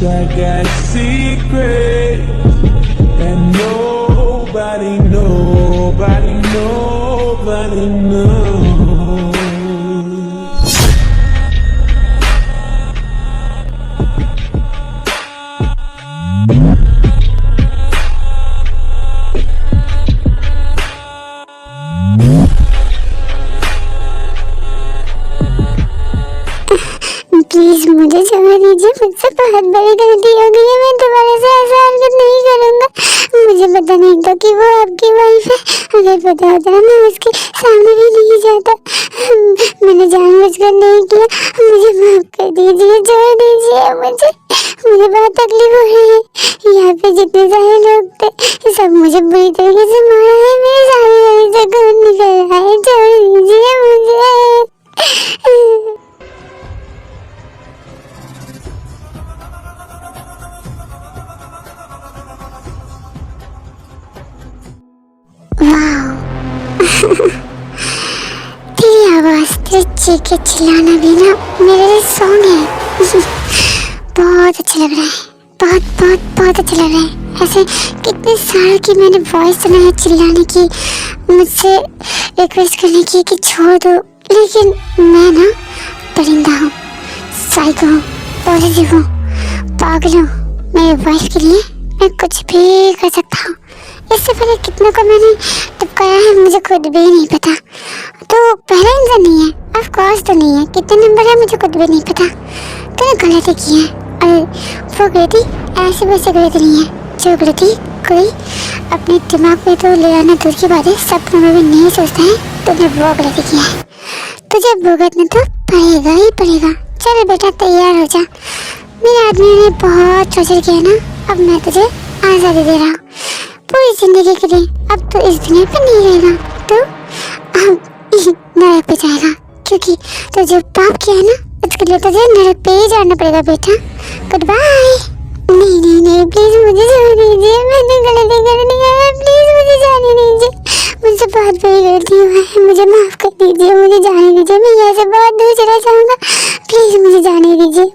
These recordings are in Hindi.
I got secrets that nobody knows. Please मुझे क्षमा दीजिए, मुझसे बहुत बड़ी गलती हो गई है। मैं दोबारा से ऐसा हरकत नहीं करूँगा। मुझे पता नहीं था कि वो आपकी वाइफ है। अगर पता होता ना मैं उसके सामने भी नहीं जाता। मैंने जानबूझकर नहीं किया। मुझे माफ कर दीजिए, छोड़ दीजिए मुझे बहुत तकलीफ हो रही है। यहाँ पे जितने सारे लोग थे सब मुझे बुरी तरीके से मारा है। मेरी सारी गली से खून निकल रहा है। छोड़ दीजिए मुझे। तेरी आवाज, तेरे चीखे चिल्लाना भी ना मेरे लिए सॉन्ग है। बहुत अच्छा लग रहा है, बहुत बहुत बहुत अच्छा लग रहा है। ऐसे कितने साल की मैंने वॉइस सुना है चिल्लाने की, मुझसे रिक्वेस्ट करने की कि छोड़ दो, लेकिन मैं ना परिंदा हूँ, साइको हूँ, पॉजिटिव हूँ, पागल हूँ। मेरी वाइफ के लिए मैं कुछ भी कर सकता हूँ। इससे पहले कितनों को मैंने टपकाया है मुझे खुद भी नहीं पता। तो पहला इंसान नहीं है, ऑफ कोर्स तो नहीं है। कितने नंबर है मुझे खुद भी नहीं पता। तूने गलती की है और वो गलती ऐसे वैसे गलती नहीं है। जो गलती कोई अपने दिमाग में तो ले आना दूर की बात है, सपनों में भी नहीं सोचता है, तूने वो गलती की है। तुझे भुगतना तो पड़ेगा ही पड़ेगा। चल बेटा तैयार हो जा। मेरे आदमी ने बहुत टॉर्चर किया ना, अब मैं तुझे आज़ादी दे रहा हूँ पूरी जिंदगी के लिए। अब तो इस दुनिया पे नहीं रहेगा, तो नरक पे जाएगा, क्योंकि तो जो पाप किया है ना उसके लिए तुझे नरक पे ही जाना पड़ेगा बेटा। Goodbye. नहीं नहीं नहीं, प्लीज मुझे छोड़ दीजिए, मैंने गलती कर दी है। प्लीज मुझे जाने दीजिए, मुझसे बहुत बड़ी गलती हुई है। मुझे माफ कर दीजिए, मुझे जाने दीजिए। मैं यहाँ से बहुत दूर चला जाऊंगा। प्लीज मुझे जाने दीजिए,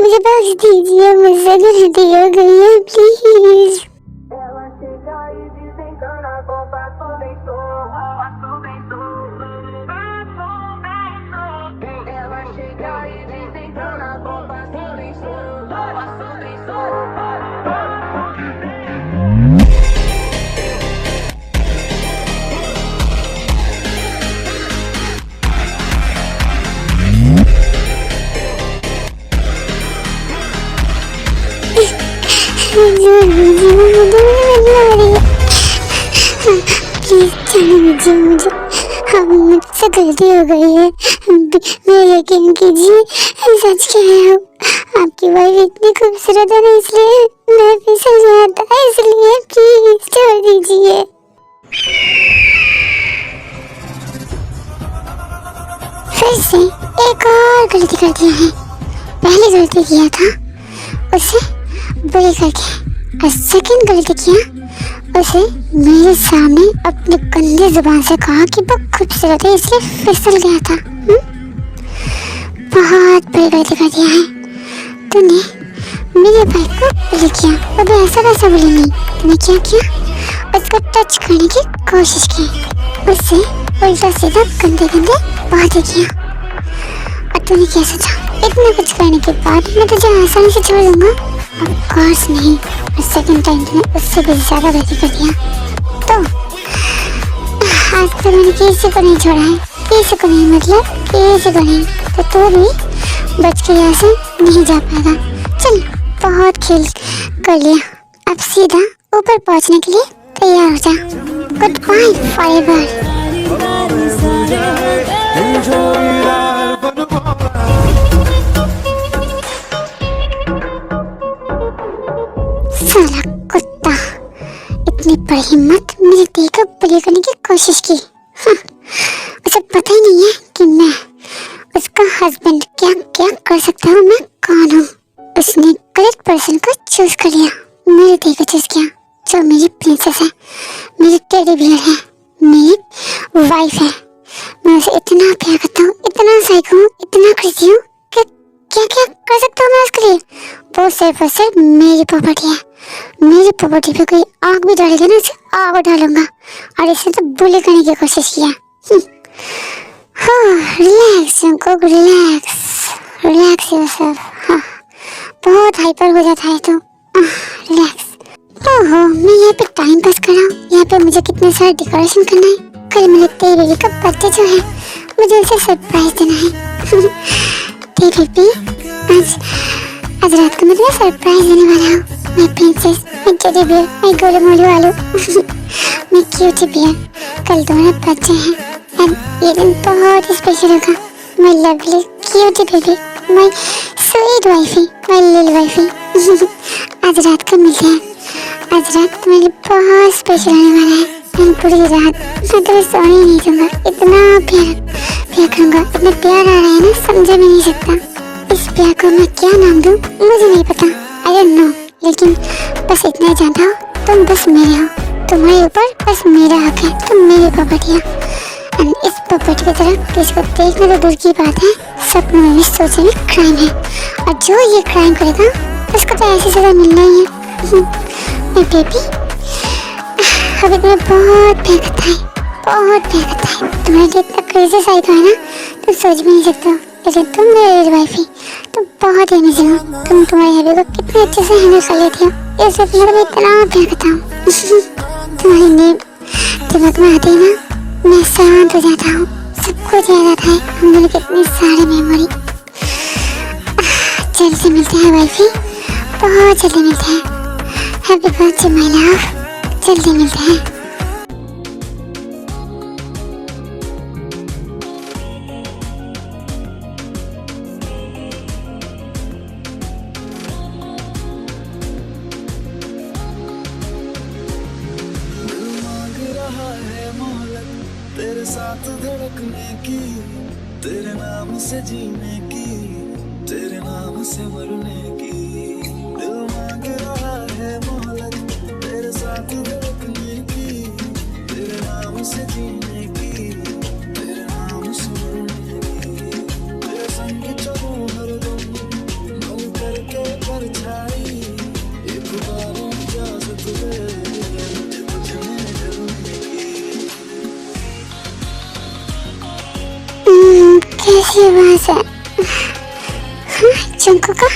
मुझे बख्श दीजिए, मुझसे गलती हो गई है, प्लीज। प्लीज जाने दीजिए मुझे, मुझसे गलती हो गई है। मेरा यकीन कीजिए, सच कह रहा हूँ। आपकी वाइफ इतनी खूबसूरत है ना, इसलिए मैं फिसल जाता, इसलिए प्लीज छोड़ दीजिए। फिर से एक और गलती कर दिया है। पहली गलती किया था उसे बुरी करके, और सेकंड गलती किया उसे मेरे सामने अपनी गंदी जुबान से कहा कि वो खूबसूरत है, इसलिए फिसल गया था। बहुत बड़ी गलती कर दिया है तूने। मेरे भाई को बुली किया, वो भी ऐसा वैसा बुली नहीं। तूने क्या किया, उसको टच करने की कोशिश की, उससे उल्टा सीधा गंदे गंदे बातें किया। और तूने क्या सोचा, इतना कुछ करने के बाद मैं तुझे आसानी से छोड़ दूंगा? ऑफ कोर्स नहीं। और सेकंड टाइम तूने उससे भी ज्यादा गलती कर दिया। तो आज तो मैंने किसी को नहीं छोड़ा है, किसी को नहीं, मतलब किसी को नहीं। तो तू भी बच के यहाँ से नहीं जा पाएगा। चल बहुत खेल कर लिया, अब सीधा ऊपर पहुँचने के लिए तैयार हो जा। Goodbye forever. साला कुत्ता, इतनी बड़ी हिम्मत मेरी दी को बुली करने की कोशिश की। हाँ, उसे पता ही नहीं है कि मैं उसका हस्बैंड क्या क्या कर सकता हूँ, मैं कौन हूँ। उसने करेक्ट पर्सन को चूज कर लिया, मेरी दी को चूज किया, जो मेरी प्रिंसेस है, मेरी टेडी बियर है, मेरी वाइफ है। मैं उसे इतना प्यार करता हूँ, इतना साइको हूँ, इतना क्रेजी हूँ कि क्या क्या कर सकता हूँ मैं उसके लिए। वो सिर्फ और सिर्फ मेरी प्रॉपर्टी है। मेरी प्रॉपर्टी पे कोई आग भी डालेगा ना, उसे आग डालूंगा। और इसने तो बुली करने की कोशिश किया। हाँ, relax Jungkook, relax, relax yourself. हाँ, बहुत हाइपर हो जाता है तो रिलैक्स। ओहो, मैं यहाँ पे टाइम पास कर रहा हूँ। यहाँ पे मुझे कितने सारे डेकोरेशन करना है। कल मेरे टेडी बेबी का बर्थडे जो है, मुझे उसे सरप्राइज देना है। टेडी बेबी, आज रात को मैं तुम्हें सरप्राइज देने वाला हूँ। My princess, my teddy bear, my Golu Molu आलू, माय क्यूटी बियर। कल तुम्हारा बर्थडे है एंड ये दिन बहुत ही स्पेशल होगा। My lovely cutie baby, my sweet wifey, my little wifey. आज रात को मिलते हैं। आज रात तुम्हारे लिए बहुत स्पेशल होने वाला है। पूरी रात मैं तुम्हें सोने ही नहीं दूंगा। इतना प्यार करूंगा, इतना प्यार आ रहा है ना, समझा भी नहीं सकता। इस प्यार को मैं क्या नाम दूं मुझे नहीं पता, आई डोंट नो। लेकिन बस इतना ही जानता हूँ, तुम बस मेरे हो। तुम्हारे ऊपर बस मेरा हक है, तुम मेरी प्रॉपर्टी हो। एंड इस प्रॉपर्टी की तरफ किसी को देखना तो दूर की बात है, सपनों में भी सोचना भी क्राइम है। और जो ये क्राइम करेगा उसको तो ऐसी सजा मिलना ही है। मेरी बेबी, अभी तुम्हें बहुत प्यार करता है, बहुत प्यार करता है। तुम्हारे लिए इतना क्रेजी साइड है ना, तुम सोच भी नहीं सकते हो। लेकिन तुम मेरी वाइफी, तुम बहुत ही अमेजिंग हो। तुम तुम्हारे हबी को कितने अच्छे से हैंडल कर लेती हो। इस वजह मैं इतना प्यार करता हूँ। तुम्हारी नेम दिमाग में आती है ना, मैं शांत हो जाता हूँ। सब कुछ याद आता है, हम दोनों कितनी सारी मेमोरी। जल्दी मिलते हैं वाइफी, बहुत जल्दी मिलते हैं। हैप्पी बर्थडे माय लव, जल्दी मिलते हैं। तेरे साथ धड़कने की, तेरे नाम से जीने की, तेरे नाम से मरने की। दिल मांग रहा है मोहलत, तेरे साथ धड़कने की, तेरे नाम से जीने की, तेरे नाम से मरने की। तेरे संग चलूं हरदम, मन करके परछाई, एक बार इजाजत दे मुझे बुझने जलने की। कैसी आवाज है? जंकुक का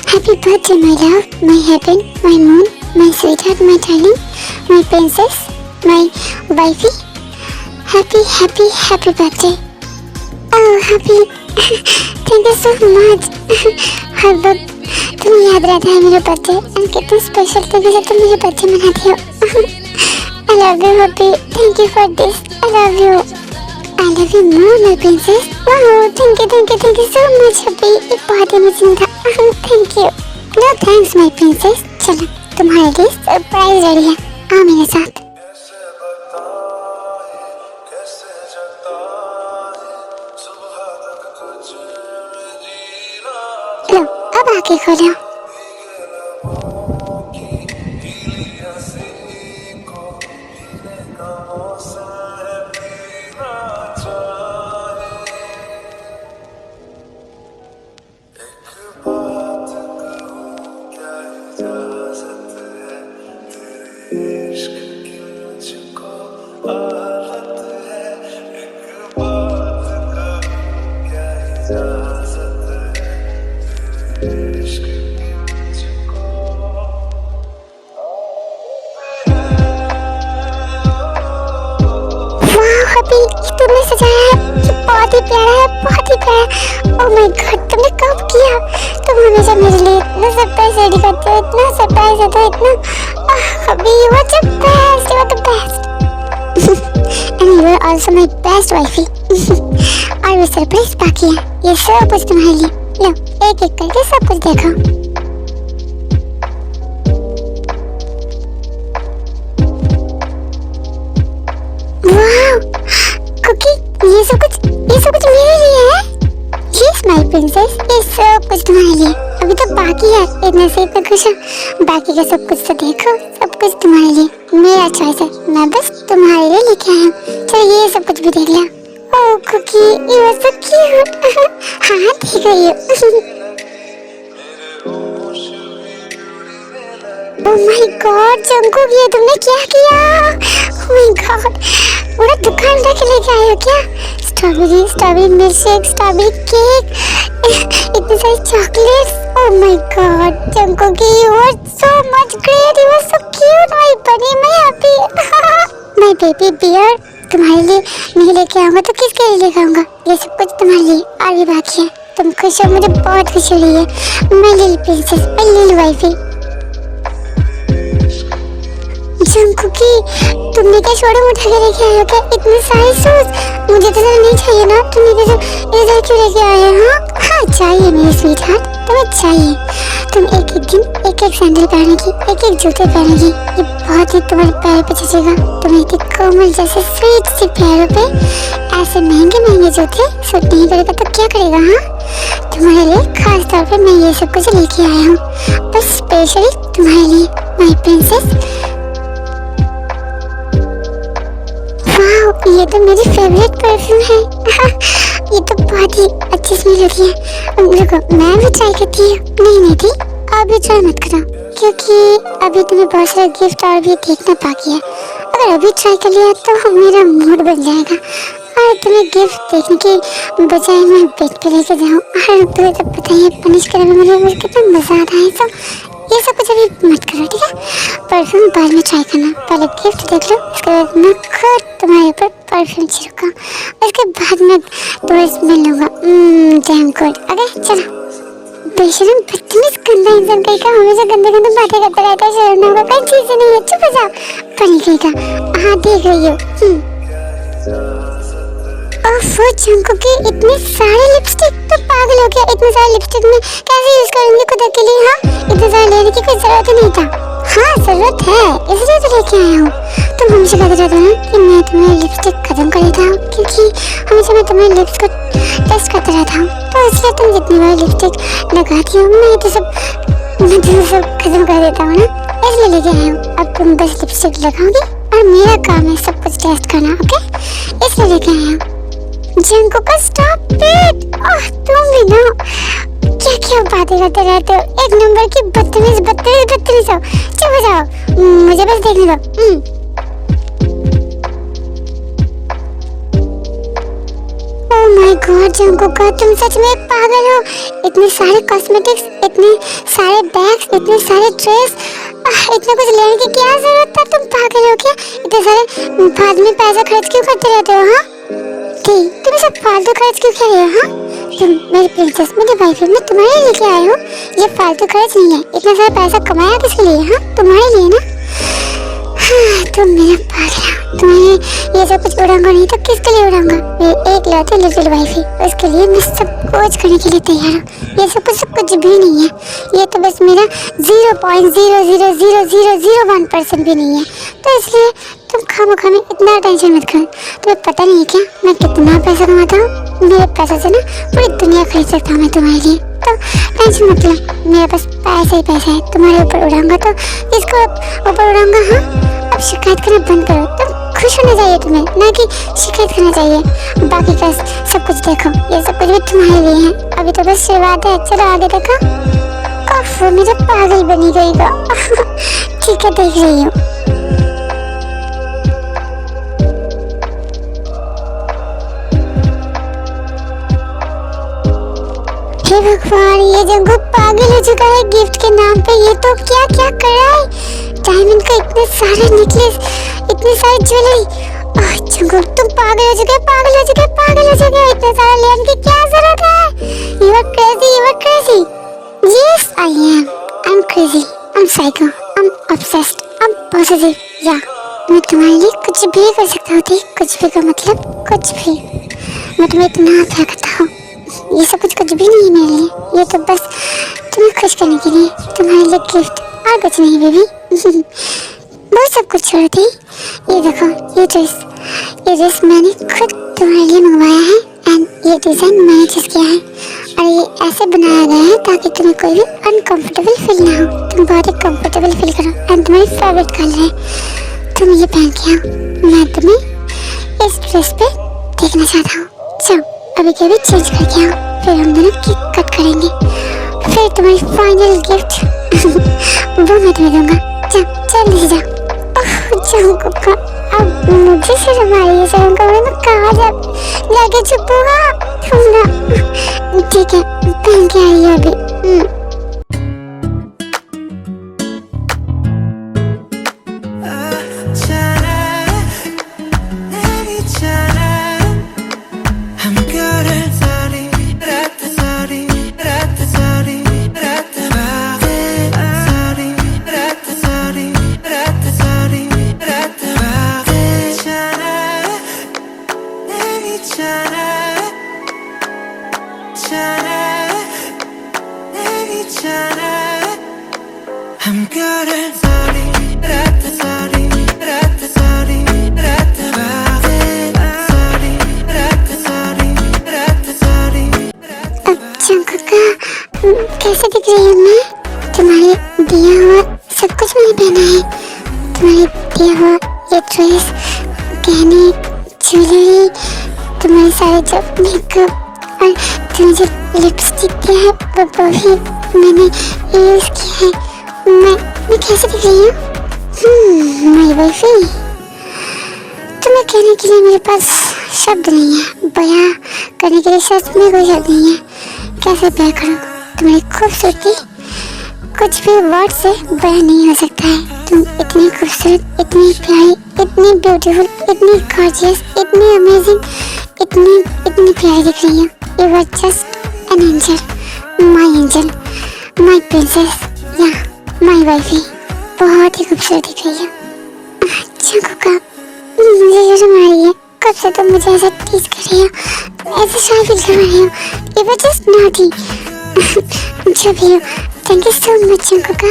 happy birthday my love, my heaven, my moon, my sweet heart, my darling, my princess, my wifey. Happy happy happy birthday. Oh happy, thank you so much. हर वक्त तुम्हें याद रहता है मेरा बर्थडे एंड कितने स्पेशल तरीके से तुम मेरे बर्थडे मनाती हो। आई love you happy, thank you for this, I love you. I love you more, my princess. Wow, thank you so much, Happy. ये बहुत अमेजिंग था। Thank you. No thanks, my princess. चलो, तुम्हारे लिए सरप्राइज रेडी है। आओ मेरे साथ। लो, अब आके खोलो। तुमने सजाया है, ये बहुत ही प्यारा है, बहुत ही प्यारा। ओह माय गॉड, तुमने कब किया? तुम हमेशा मेरे लिए इतना सरप्राइज रेडी करते हो, इतना सरप्राइज देते हो, इतना। अभी you are the best, you are the best. And you are also my best wifey. और वो सरप्राइज बाकी है, ये सब कुछ तुम्हारे लिए। लो, एक एक करके सब कुछ देखो। प्रिंसेस, ये सब कुछ तुम्हारे लिए। अभी तो बाकी है, इतने से इतना खुश हो, बाकी का सब कुछ तो देखो, सब कुछ तुम्हारे लिए। मेरा चॉइस है, मैं बस तुम्हारे लिए लेके आया हूँ। चलो ये सब कुछ भी देख लिया। Oh cookie, you are so cute. हाँ देख रही हो। ओह माय गॉड जंकुक, ये तुमने क्या किया? ओह माय गॉड, पूरा दुकान लेके लेके आए हो क्या? Strawberry milk shake, strawberry cake, इतने सारे chocolates. Oh my god Jungkook, you are so much great, you are so cute my bunny, मैं हैप्पी। माय बेबी बियर, तुम्हारे लिए नहीं लेके आऊंगा तो किसके लिए लेके आऊंगा? ये सब कुछ तुम्हारे लिए और भी बाकी है। तुम खुश हो, मुझे बहुत खुशी हो रही है। मैं लिटिल प्रिंसेस, मैं लिटिल वाइफी। जंकुकी, तुमने क्या शोरूम उठा के लेके आए हो क्या? इतने सारे शूज, मुझे तो नहीं चाहिए ना, तुम इधर क्यों लेके आए हो? हाँ चाहिए मेरी स्वीट हार्ट, तुम्हें चाहिए। तुम एक एक दिन एक एक सैंडल पहनेगी, एक एक जूते पहनेगी, ये बहुत ही तुम्हारे पैर पे जचेगा। तुम्हें कोमल जैसे स्वीट सी पैरों पे ऐसे महंगे महंगे जूते सूट नहीं करेगा तो क्या करेगा? हाँ तुम्हारे लिए खास तौर पे मैं ये सब कुछ लेके आया हूँ, बस स्पेशली तुम्हारे लिए माय प्रिंसेस। ये तो मेरी फेवरेट परफ्यूम है। ये तो बहुत ही अच्छी स्मेल होती है। रुको मैं भी ट्राई करती हूँ। नहीं थी, अभी ट्राई मत करो क्योंकि अभी तुम्हें बहुत सारे गिफ्ट और भी देखना बाकी है। अगर अभी ट्राई कर लिया तो मेरा मूड बन जाएगा और तुम्हें गिफ्ट देखने के बजाय मैं बेड पे लेके जाऊँ और तुम्हें तो पता ही है पनिश करने में मुझे कितना मजा आता है। तो ये सब कुछ अभी मत करो ठीक है? परफ्यूम बाद में ट्राई करना, पहले गिफ्ट देख लो, उसके बाद मैं खुद तुम्हारे ऊपर परफ्यूम छिड़का, उसके बाद मैं तुम्हें स्मेल लूंगा। Damn good. ओके चलो। बेशरम बदतमीज गंदा इंसान कहीं का हमेशा गंदे गंदे बातें करता रहता है, शर्म ना कोई चीज नहीं है। चुप हो जाओ पनी कहीं का। हाँ देख रही हो। ओफो जंकुकी, इतने सारे लिपस्टिक, तो पागल हो गया। इतने सारे लिपस्टिक में कैसे यूज करूंगी खुद अकेले? हाँ इतने सारे लेने की कोई जरूरत ही नहीं था। हाँ जरूरत है, इसलिए तो लेके आया हूँ। तुम हमेशा कहते रहते हो ना कि मैं तुम्हें लिपस्टिक खत्म कर देता हूँ, क्योंकि हमेशा मैं तुम्हारे लिप्स को टेस्ट करता रहता हूँ, तो इसलिए तुम जितनी बार लिपस्टिक लगाती हो मैं तो सब खत्म कर देता हूँ ना, इसलिए लेके आया हूँ। अब तुम बस लिपस्टिक लगाओगी और मेरा काम है सब कुछ टेस्ट करना। ओके इसलिए लेके आया हूँ। Jungkook stop it. तुम भी ना क्या क्या बातें करते रहते हो, एक नंबर की बदतमीज हो। चुप हो जाओ, मुझे बस देखने दो। ओह माय गॉड जंकुक, तुम सच में पागल हो। इतने सारे कॉस्मेटिक्स, इतने सारे बैग्स, इतने सारे ड्रेस, इतना कुछ लेने की क्या जरूरत था? तुम पागल हो क्या? इतने सारे फालतू में पैसा खर्च क्यों करते रहते हो? हाँ तुम सब फालतू खर्च क्यों कर रहे हो? हाँ तुम मेरी प्रिंसेस, मेरी वाइफ, मैं तुम्हारे लिए लेके आया हूँ। ये फालतू खर्च नहीं है। इतना सारा पैसा कमाया किसके लिए? हाँ तुम्हारे लिए ना। हाँ तुम मेरा पागल, तुम्हें ये सब कुछ उड़ाऊंगा नहीं तो किसके लिए उड़ाऊंगा? मेरी एक लौती लिटिल वाइफ है, उसके लिए मैं सब कुछ करने के लिए तैयार हूँ। ये सब कुछ भी नहीं है, ये तो बस मेरा 0.0000001% भी नहीं है। तो इसलिए तुम खामोखा में इतना टेंशन मत करो। तुम्हें पता नहीं है क्या मैं कितना पैसा कमाता हूँ? मेरे पैसे से ना पूरी दुनिया खरीद सकता हूँ मैं तुम्हारे लिए। तो टेंशन मत लो, मेरे पास पैसा ही पैसा है। तुम्हारे ऊपर उड़ाऊंगा तो इसको ऊपर उड़ाऊंगा। हाँ अब शिकायत करना बंद करो। तुम खुश होना चाहिए तुम्हें, ना कि शिकायत करना चाहिए। बाकी का सब कुछ देखो, ये सब कुछ भी तुम्हारे लिए है। अभी तो बस शुरुआत है, चलो आगे देखो। ओफ मेरा पागल बनी गई का। ठीक है देख रही हूँ। हे भगवान, ये जंकुक पागल हो चुका है गिफ्ट के नाम पे। ये तो क्या क्या कर रहा है? डायमंड का इतने सारे नेकलेस, इतने सारे ज्वेलरी। जंकुक तुम पागल हो चुके हो। इतने सारे लेने की क्या जरूरत है? You are crazy. Yes I am. I'm crazy. I'm psycho. I'm obsessed. I'm possessive. या मैं तुम्हारे लिए कुछ भी कर सकता हूँ। कुछ भी का मतलब कुछ भी। मैं तुम्हें इतना प्यार करता हूँ। ये सब कुछ भी नहीं है मेरे लिए, ये तो बस तुम्हें खुश करने के लिए, तुम्हारे लिए गिफ्ट और कुछ नहीं बेबी। वो सब कुछ छोड़ दे। ये देखो ये ड्रेस मैंने खुद तुम्हारे लिए मंगवाया है एंड ये डिजाइन मैंने चूज किया है और ये ऐसे बनाया गया है ताकि तुम्हें कोई भी अनकंफर्टेबल फील ना हो, तुम बहुत ही कंफर्टेबल फील करो। एंड तुम्हारी फेवरेट कलर है, तुम ये पहन के आओ। मैं तुम्हें इस ड्रेस पे देखना चाहता हूँ। जाओ अभी के अभी चेंज करके आओ, फिर हम दोनों केक कट करेंगे, फिर तुम्हारी फाइनल गिफ्ट वो मैं तुम्हें दूंगा। जाओ जल्दी से जाओ। जंगकुक का अब मुझे शर्म आ रही है, शर्म का मैं कहाँ जाके चुप होगा तुम ना। ठीक है पहन के आई है अभी। कैसे दिख रही हूँ मैं? तुम्हारे दिया हुआ सब कुछ मैंने पहना है, तुम्हारे दिया हुआ ये ड्रेस, गहने, ज्वेलरी, तुम्हारे सारे जो मेकअप और तुमने जो लिपस्टिक किया है वो भी मैंने यूज किया है। मैं कैसे दिख रही हूँ? मेरी वाइफी, तुम्हें कहने के लिए मेरे पास शब्द नहीं है, बयां करने के लिए सच में कोई शब्द नहीं है। कैसे बयां करूँ तुम्हारी खूबसूरती? कुछ भी वर्ड से बयां नहीं हो सकता है। तुम इतनी खूबसूरत, इतनी प्यारी, इतनी ब्यूटीफुल, इतनी गॉर्जियस, इतनी अमेजिंग, इतनी प्यारी दिख रही हो। You are just an angel, my princess, या माय वाइफी। बहुत ही खूबसूरत दिख रही हो। जंगकुक, मुझे शर्म आ रही है, कब से तुम मुझे ऐसा टीज कर रही हो, ऐसे शाय फील करवा रही हो। You were just naughty. जो भी हो, thank you so much Jungkook,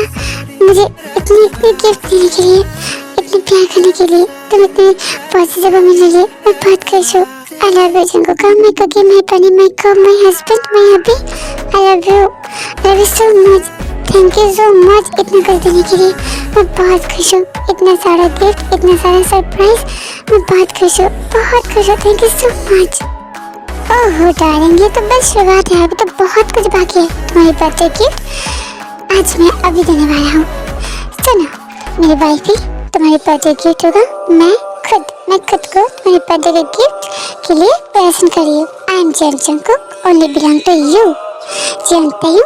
मुझे इतनी गिफ्ट देने के लिए, इतनी प्यार करने के लिए, तुम इतनी पॉजिटिव मिलने के लिए मैं बहुत खुश हूँ। I love you Jungkook, my cookie, my bunny, my cow, my husband, my hubby, I love you so much, thank you so much इतना कर देने के लिए। मैं बहुत खुश हूँ, इतना सारा गिफ्ट, इतना सारा सरप्राइज, मैं बहुत खुश हूँ, thank you so much. Oh darling, ये तो बस शुरुआत है, अभी तो बहुत कुछ बाकी है। तुम्हारी बर्थडे गिफ्ट आज मैं अभी देने वाला हूँ। सुनो मेरी वाइफी, तुम्हारी बर्थडे गिफ्ट होगा मैं खुद को तुम्हारे बर्थडे के गिफ्ट के लिए प्रेजेंट कर रही हूँ। I am Jungkook, only belong to you. जानते हो,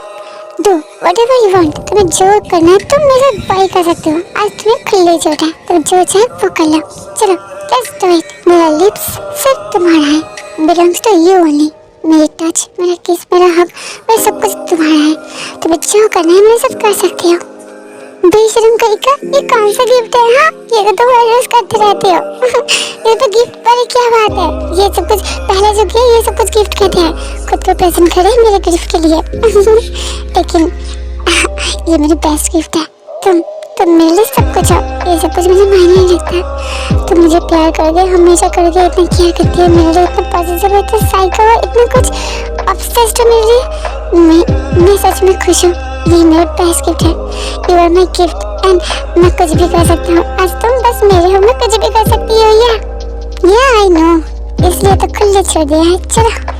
डू व्हाटएवर यू वांट, तुम्हें जो करना है तुम मेरे साथ बाई कर सकते हो। आज तुम्हें खुले छूट है, तुम जो चाहे वो कर लो। चलो जस्ट डू इट। मेरा लिप्स सिर्फ तुम्हारा है, बिलोंग्स टू यू ओनली। मेरी टच, मेरा किस, मेरा हक, मेरा सब कुछ तुम्हारा है। तुम्हें जो करना है मेरे साथ कर सकते हो। बेशरम करिका, ये कौन सा गिफ्ट है? हाँ ये तो तुम हर रोज करते रहते हो। ये तो गिफ्ट वाली क्या बात है? ये सब कुछ पहले जो किया ये सब कुछ गिफ्ट कहते हैं। खुद को प्रेजेंट करे मेरे गिफ्ट के लिए। लेकिन ये मेरी बेस्ट गिफ्ट है। तुम मेरे लिए सब कुछ हो, ये सब कुछ मुझे मायने नहीं रखता। तुम मुझे प्यार करोगे, हमेशा करोगे, इतना केयर करती है मेरे लिए, इतना पॉजिटिव है, इतना साइको है, इतना कुछ ऑब्सेस्ड हो मेरे लिए। मैं सच में खुश हूँ, ये मेरा बेस्ट गिफ्ट है। You are my gift and मैं कुछ भी कर सकता हूँ। आज तुम बस मेरे हो, मैं कुछ भी कर सकती हूँ। या आई नो, इसलिए तो खुले छोड़ दिया है। चलो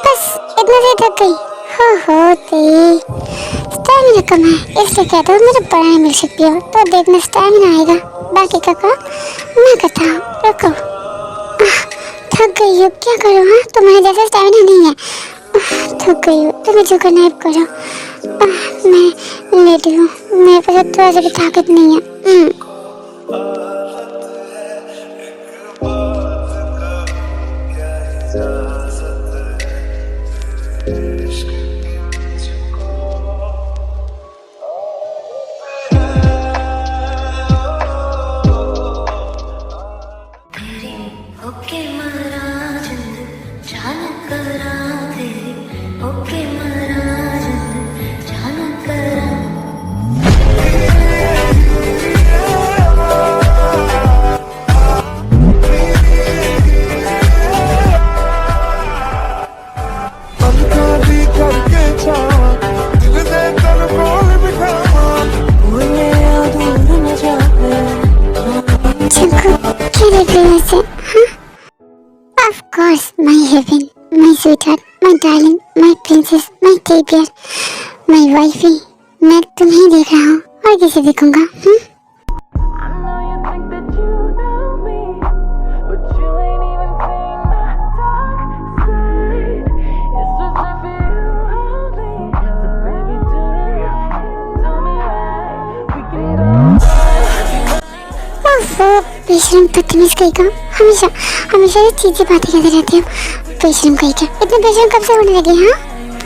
बस इतना से थक गई। हो तेरी स्टैमिना कम है, इसलिए कहता हूँ मुझे बड़ा मिल सकती हो तो देखना स्टैमिना आएगा। बाकी का काम मैं करता हूँ, रुको। थक गई हो, क्या करूँ? हाँ, तुम्हारे जैसा स्टैमिना नहीं है। थक गई हो, तुम्हें जो करना है करो। मैं लेटी हूँ, मेरे पास अब थोड़ा सा भी ताकत नहीं है। ओके महाराज जान करा दे, ओके महाराज जान करा। करके छावा दिल दे तर बोल बिठावा मुझे दूर न जाए। क्या देख रही है ऐसे? Of course, my heaven, my sweetheart, my darling, my princess, my dear, my wifey. मैं तुम्हें देख रहा हूँ और किसे देखूंगा? I know you think that you know me, but you ain't even seen my dark side. It's just I feel lonely, so baby do it right, do me right. We can go. ओफो, बेशरम बदतमीज कहीं का। हमेशा हमेशा ये चीजें बातें करते रहते हो। बेशरम कहीं का। इतने बेशरम कब से होने लगे? हाँ,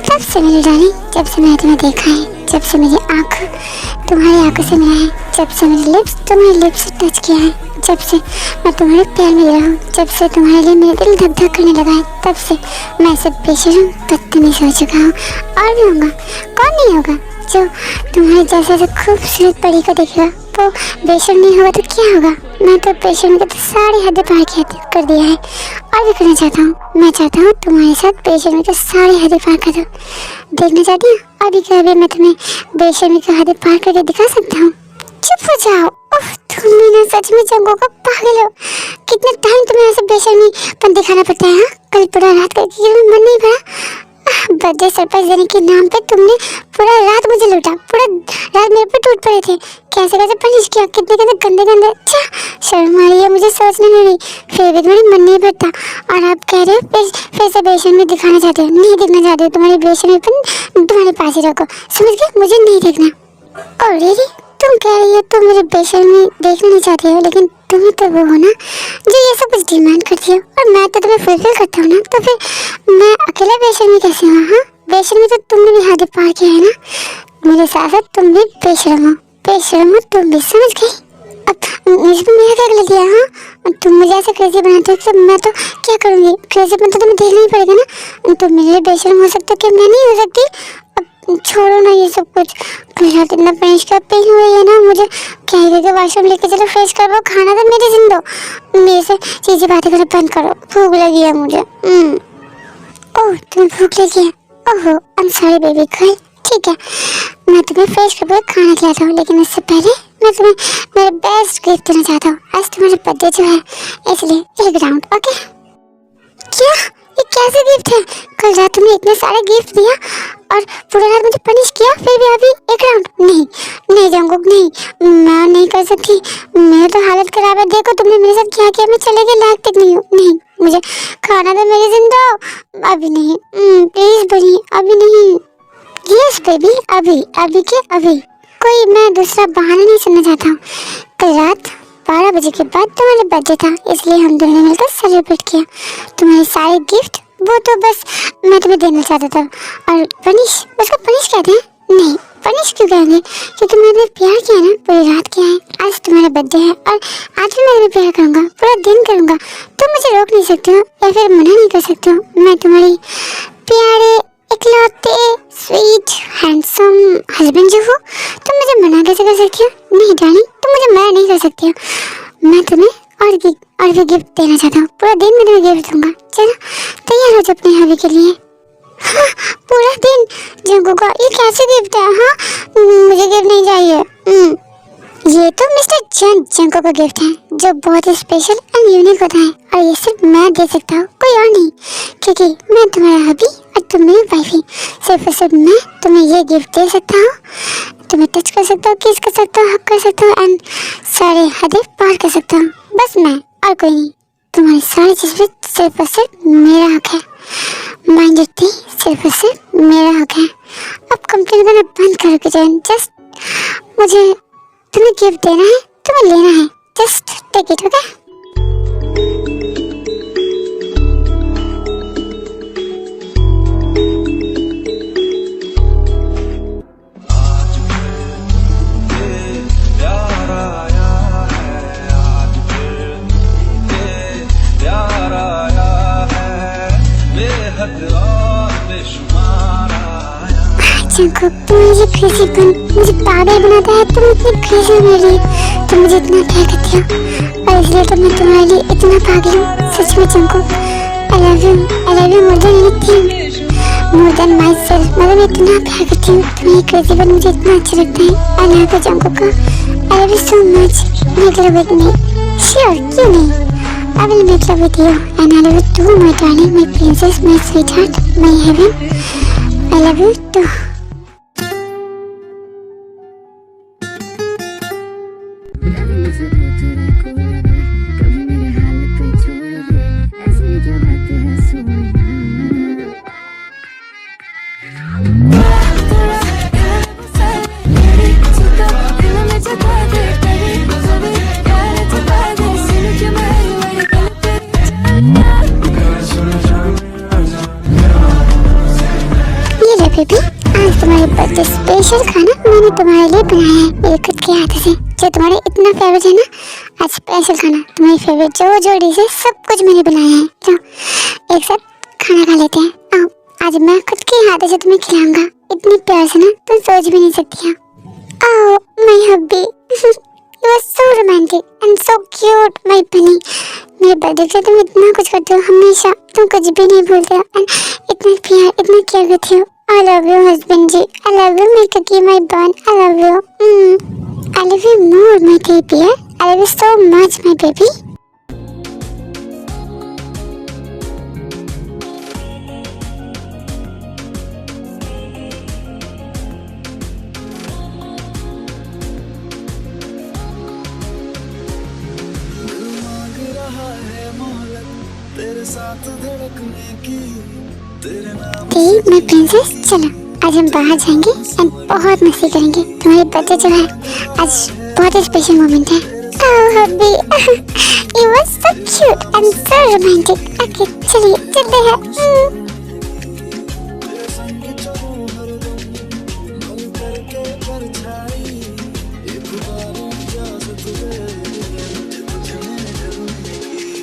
तब से मेरी डार्लिंग, जब से मैंने तुम्हें देखा है, जब से मेरी आँख तुम्हारी आंखों से मिला है, जब से मेरे लिप्स तुम्हारे लिप्स से टच किया है, जब से मैं तुम्हारे प्यार में रहा हूँ, जब से तुम्हारे लिए मेरा दिल धक धक करने लगा है, तब से मैं सब बेशरम बदतमीज हो चुका हूँ और भी होगा। कौन नहीं होगा जो तुम्हारे जैसे खूबसूरत परी को देखेगा वो बेशर्म नहीं होगा तो क्या होगा? मैं तो बेशर्म के तो सारी हदें पार कर दिया है और भी करना चाहता हूँ। मैं चाहता हूँ तुम्हारे साथ बेशर्मी के सारी हदें पार कर दो। देखना चाहती हूँ अभी के अभी मैं तुम्हें बेशर्मी की हदें पार करके दिखा सकता हूँ। चुप हो जाओ। उफ, तुम भी ना सच में जंगों का पागल हो। कितना टाइम तुम्हें ऐसे बेशर्मी पन दिखाना पड़ता है? कल पूरा रात करके मन नहीं भरा। बर्थडे सरप्राइज देने के नाम पे तुमने पूरा रात मुझे लूटा, पूरा रात मेरे पे टूट पड़े थे, कैसे कैसे पनिश किया, कितने कितने गंदे गंदे। अच्छा, शर्म आ रही है मुझे सोचने में भी, फिर भी तुम्हारी मन नहीं भरता और आप कह रहे हो फिर से बेशर्मी दिखाना चाहते हो। नहीं दिखना चाहते हो, तुम्हारी बेशर्मीपन तुम्हारे पास ही रखो, समझ गए? मुझे नहीं देखना। और रियली तुम कह रही हो तुम मुझे बेशर्मी देखना नहीं चाहती हो, लेकिन तुम्हें तो वो हो ना जो ये सब कुछ डिमांड करती हो और मैं तो तुम्हें फुलफिल करता हूँ ना, तो फिर मैं अकेला बेशर्मी कैसे हुआ? हाँ, बेशर्मी तो तुमने भी हद पार किया है ना। मेरे साथ साथ तुम भी बेशर्म हो, बेशर्म हो तुम भी, समझ गई? अब मुझे तो मेरा क्या गलत दिया? हाँ, तुम मुझे ऐसे क्रेजी बनाते हो तो मैं तो क्या करूँगी? क्रेजीपन तो तुम्हें देखना ही पड़ेगा ना। तुम मेरे लिए बेशर्म हो सकते हो, क्या मैं नहीं हो सकती? छोड़ो ना ये सब कुछ। कल रात इतना पनिश का पेन हो रही है ना मुझे, क्या है वॉशरूम लेके चलो, फ्रेश करो, खाना तो मेरे जिन दो, मेरे से चीजें बातें करना बंद करो, भूख लगी है मुझे। ओह, तुम्हें भूख लगी है? ओहो, I am sorry baby girl. ठीक है, मैं तुम्हें फ्रेश करके खाना खिलाता हूँ, लेकिन उससे पहले मैं तुम्हें मेरा बेस्ट गिफ्ट देना चाहता हूँ। आज तुम्हारा बर्थडे जो है, इसलिए एक राउंड। ओके? क्या? ये कैसे गिफ्ट है? कल रात तुमने इतने सारे गिफ्ट दिया और पूरा रात मुझे पनिश किया, फिर भी अभी एक राउंड? नहीं नहीं जंगुक, नहीं, मैं नहीं कर सकती, मेरी तो हालत खराब है। देखो तुमने मेरे साथ क्या किया, मैं चले गए लायक तक नहीं हूँ। नहीं, मुझे खाना तो मेरे जिंदा हो। अभी नहीं, प्लीज बनी, अभी नहीं। यस बेबी, अभी अभी के अभी। कोई मैं दूसरा बहाना नहीं सुनना चाहता हूँ। कल रात 12 बजे के बाद तुम्हारा बर्थडे था, इसलिए हम दोनों ने मिलकर सेलिब्रेट किया। तुम्हारे सारे गिफ्ट वो तो बस मैं तुम्हें देना चाहता था। और पनिश, उसको पनिश कहते हैं? नहीं, पनिश क्यों कहेंगे? क्योंकि मैंने प्यार किया ना, पूरी रात किया है। आज तुम्हारा बर्थडे है और आज भी मैं तुम्हें प्यार करूँगा, पूरा दिन करूँगा। तुम मुझे रोक नहीं सकते हो या फिर मना नहीं कर सकते हो। मैं तुम्हारी प्यारे इकलौते स्वीट हैंडसम हस्बैंड जो हो, तुम मुझे मना कैसे कर सकती हो? नहीं डार्लिंग, तुम मुझे मना नहीं कर सकती हो। मैं तुम्हें और भी गिफ्ट देना चाहता हूँ, पूरा दिन मैं तुम्हें गिफ्ट दूंगा। चलो तैयार हो जाओ अपने हबी के लिए। हाँ, पूरा दिन जंगू का, ये कैसे गिफ्ट है? हाँ, मुझे गिफ्ट नहीं चाहिए। ये तो मिस्टर जंको का गिफ्ट है जो बहुत ही स्पेशल एंड यूनिक होता है और ये सिर्फ मैं दे सकता हूँ, कोई और नहीं, क्योंकि मैं तुम्हारा हबी और तुम मेरी वाइफी। सिर्फ और सिर्फ मैं तुम्हें ये गिफ्ट दे सकता हूँ। तुम्हें टच कर सकता हूँ, किस कर सकता हूँ, हक कर सकता हूँ एंड सारे हदें पार कर सकता हूँ। बस मैं और कोई नहीं। तुम्हारी सारी चीज़ पे सिर्फ और सिर्फ मेरा हक है। माइंड रखती सिर्फ और सिर्फ मेरा हक है। अब कंप्लेन करना बंद करो किचन। जस्ट मुझे तुम्हें गिफ्ट देना है, तुम्हें लेना है। Just take it, okay? Jungkook, तुम मुझे क्रेजी मुझे पागल बनाता है। तुम इतनी क्रेजी हो मेरे लिए, तुम मुझे इतना प्यार करती हो और इसलिए तो मैं तुम्हारे लिए इतना पागल हूँ। सच में Junko, I love you more than anything, more than my self. मतलब मैं इतना प्यार करती हूँ तुम्हें, क्रेजी बन मुझे इतना अच्छा लगता है। आई लव यू जंको का, आई love you so much. Make love with me, sure, क्यों नहीं? I will make love with you and I love you too, my darling, my princess, my sweetheart, my heaven. I love you too. Baby, आज तुम्हारे बर्थडे स्पेशल खाना मैंने तुम्हारे लिए बनाया है मेरे खुद के हाथ से, जो तुम्हारे इतना फेवरेट है ना। आज स्पेशल खाना, तुम्हारी फेवरेट जो डिश है सब कुछ मैंने बनाया है। तो एक साथ खाना खा लेते हैं। आओ, आज मैं खुद के हाथ से तुम्हें खिलाऊंगा, इतनी प्यार से ना तुम सोच भी नहीं सकती हो। आओ my hubby, You are so romantic and so cute, my bunny. मेरे बर्थडे के तुम इतना कुछ करते हो हमेशा, तुम कुछ भी नहीं भूलते हो and इतना प्यार, इतना केयर करते हो। I love you, husband ji. I love you, my cookie, my bun. I love you. I love you more, my baby. I love you so much, my baby. तेरे साथ धड़कने की, तेरे नाम मैं प्रिंसेस, चलो आज हम बाहर जाएंगे एंड बहुत मस्ती करेंगे। तुम्हारी बर्थडे जो है आज बहुत ही स्पेशल मोमेंट है। Oh hubby, you were so cute and so romantic. Okay, चलिए चलते हैं। तेरे संग चलूं हरदम, मन करके परछाई, एक बार इजाजत दे तुझे ढूंढने की।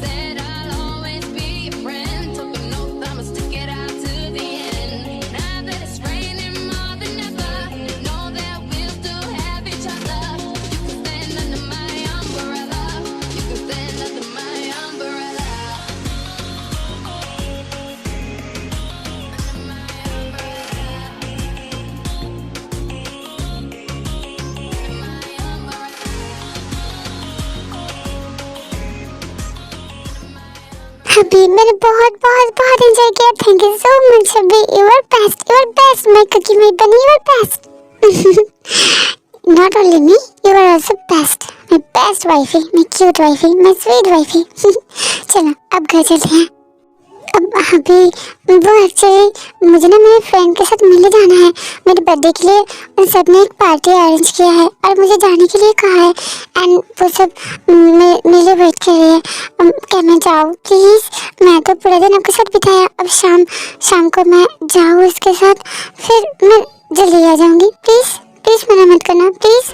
Said I'll always be your friend. Took an oath I'ma stick it out to the end. Now that it's raining more than ever, you know that we'll still have each other. You can stand under my umbrella. You can stand under my umbrella. Hubby, मैंने बहुत बहुत बहुत एंजॉय किया। Thank you so much hubby, you are best, my cookie, my bunny, you are best. Not only me, you are also best, my best wifey, my cute wifey, my sweet wifey. चलो अब घर चलते हैं। अब अभी वो एक्चुअली मुझे ना मेरे फ्रेंड के साथ मिलने जाना है मेरे बर्थडे के लिए। उन सब ने एक पार्टी अरेंज किया है और मुझे जाने के लिए कहा है एंड वो सब मेरे लिए वेट कर रही है। क्या मैं जाऊँ प्लीज़? मैं तो पूरा दिन आपके साथ बिताया, अब शाम को मैं जाऊँ उसके साथ, फिर मैं जल्दी आ जाऊँगी। प्लीज़ मना मत करना, प्लीज़।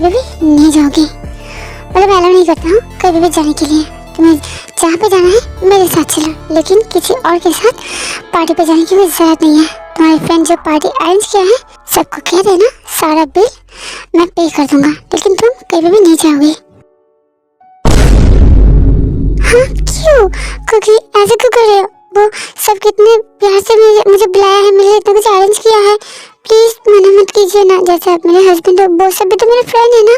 पे भी नहीं जाओगी। मतलब अलाउ नहीं करता हूँ कहीं भी जाने के लिए। तुम्हें जहाँ पे जाना है मेरे साथ चलो, लेकिन किसी और के साथ पार्टी पे जाने की कोई जरूरत नहीं है। तुम्हारे फ्रेंड जो पार्टी अरेंज किया है सबको कह देना सारा बिल मैं पे कर दूंगा, लेकिन तुम कहीं पे भी नहीं जाओगी। हाँ क्यों? क्योंकि ऐसे क्यों कर रहे हो? वो सब कितने प्यार से मुझे बुलाया है, मेरे लिए इतना कुछ अरेंज किया है। प्लीज मना मत कीजिए ना। जैसे आप मेरे हस्बैंड हो, वो सब भी तो मेरे फ्रेंड है ना,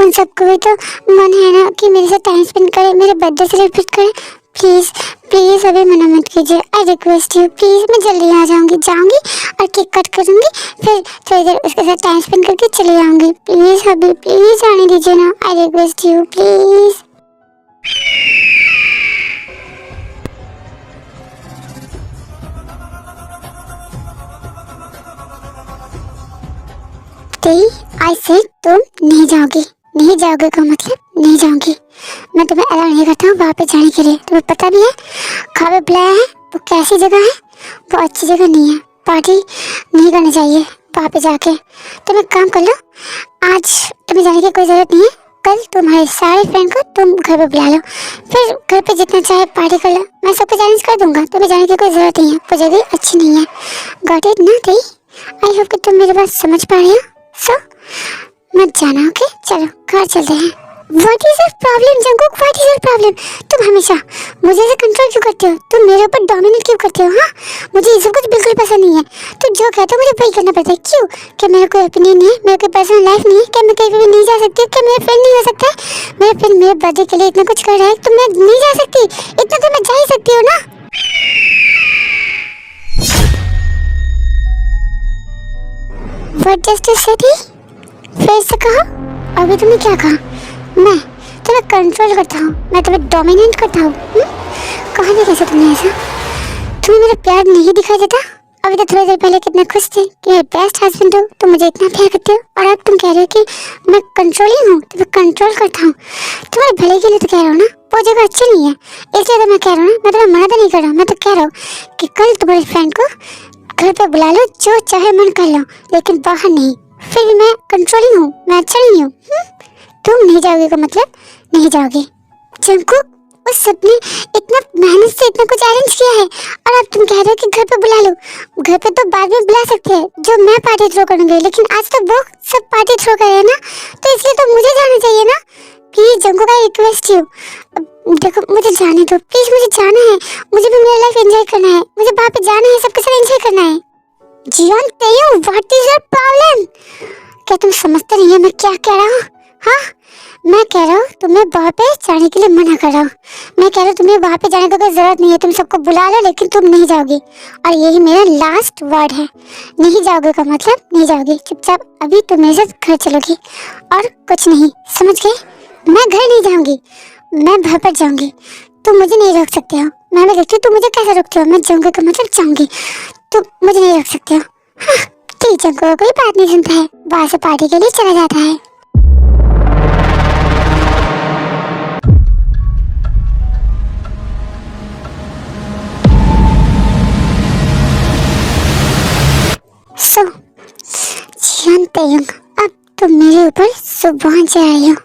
उन सबको भी तो मन है ना कि मेरे साथ टाइम स्पेंड करे, मेरे बर्थडे सेलिब्रेट करे। प्लीज प्लीज अभी मना मत कीजिए, आई रिक्वेस्ट यू प्लीज। मैं जल्दी आ जाऊंगी और केक कट करूंगी, फिर थोड़ी देर उसके साथ टाइम स्पेंड करके चली जाऊंगी। प्लीज अभी प्लीज आने दीजिए ना, आई रिक्वेस्ट यू प्लीज। आई से तुम नहीं जाओगे का मतलब नहीं जाऊंगी। मैं तुम्हें अलाउ नहीं करता हूँ वहाँ पे जाने के लिए। तुम्हें पता भी है खावे बुलाया है वो कैसी जगह है, वो अच्छी जगह नहीं है। पार्टी नहीं करनी चाहिए वहाँ पे जाके। तुम एक काम कर लो, आज तुम्हें जाने की कोई ज़रूरत नहीं है। कल तुम्हारे सारे फ्रेंड को तुम घर पे बुला लो, फिर घर पे जितना चाहे पार्टी कर लो। मैं सबको चैलेंज कर दूंगा, तुम्हें जाने की कोई ज़रूरत नहीं है। वो जगह अच्छी नहीं है। गॉट इट ना दी? आई होप कि तुम मेरी बात समझ पा रही हो। सो मत जाना, ओके? चलो घर चलते हैं। What is your problem, Jungkook? What is your problem? तुम हमेशा मुझे ऐसे कंट्रोल क्यों करते हो? तुम मेरे ऊपर डोमिनेट क्यों करते हो? हाँ, मुझे ये सब कुछ बिल्कुल पसंद नहीं है। तुम जो कहते हो मुझे वही करना पड़ता है। क्यों? क्या मेरा कोई ओपिनियन नहीं है? मेरा कोई पर्सनल लाइफ नहीं है? क्या मैं कहीं भी नहीं जा सकती? क्या मेरा फ्रेंड नहीं हो सकता है? मेरा फ्रेंड मेरे बर्थडे के लिए इतना कुछ कर रहा है तो मैं नहीं जा सकती? इतना तो मैं जा ही सकती हूँ ना। What just you said? फिर से कहो। अभी तुमने क्या कहा? मैं तुम्हें कंट्रोल करता हूँ, मैं तुम्हें डोमिनेट करता हूँ। कहा नहीं कैसे तुमने ऐसा? तुम्हें मेरा प्यार नहीं दिखाई देता? अभी तो थोड़ी देर पहले कितने खुश थे कि मैं बेस्ट हस्बैंड हूँ, तुम मुझे इतना प्यार करते हो, और अब तुम कह रहे हो कि मैं कंट्रोलिंग हूँ, तुम्हें कंट्रोल करता हूँ। तुम्हारे भले के लिए तो कह रहा हूँ ना, वो जगह अच्छी नहीं है इसलिए तो मैं कह रहा हूँ ना। मैं तुम्हें मना तो नहीं कर रहा हूँ, मैं तो कह रहा हूँ कि कल तुम्हारे फ्रेंड को घर पे बुला लो, जो चाहे मन कर लो, लेकिन बाहर नहीं। फिर भी मैं कंट्रोलिंग हूँ, मैं अच्छा नहीं हूँ। तुम नहीं जाओगे का मतलब नहीं जाओगे। जंगकुक, उस सबने इतना मेहनत से इतना कुछ अरेंज किया है और अब तुम कह रहे हो कि घर पे बुला लो। घर पे तो बाद में बुला सकते हैं, जो मैं पार्टी थ्रो करूंगी, लेकिन आज तो वो सब पार्टी थ्रो कर रहे हैं ना, तो इसलिए तो मुझे जाना चाहिए ना। Please Jungkook, I request you, देखो मुझे जाने दो प्लीज, मुझे जाना है, मुझे भी मेरा लाइफ एंजॉय करना है, मुझे वहाँ पे जाना है, सबके साथ एंजॉय करना है। जीवन तेयू, व्हाट इज योर प्रॉब्लम? क्या तुम समझते नहीं है मैं क्या कह रहा हूँ? हाँ, मैं कह रहा हूँ तुम्हें वहाँ पे जाने के लिए मना कर रहा हूँ। मैं कह रहा हूँ तुम्हें वहाँ पे जाने की कोई जरूरत नहीं है, तुम सबको बुला लो, लेकिन तुम नहीं जाओगी। और यही मेरा लास्ट वर्ड है, नहीं जाओगे का मतलब नहीं जाओगे। चुपचाप अभी तुम मेरे साथ घर चलोगी और कुछ नहीं, समझ गए? मैं घर नहीं जाऊंगी, मैं घर पर जाऊंगी। तुम मुझे नहीं रोक सकते हो। मैं भी देखती हूँ तुम मुझे कैसे रोकते हो। मैं जाऊंगी का मतलब जाऊंगी, तुम मुझे नहीं रोक सकते हो। हाँ, टीचर को कोई बात नहीं सुनता है, वहाँ से पार्टी के लिए चला जाता है। सो जियान तेयुंग, अब तुम मेरे ऊपर जुबान चढ़ा रही हो,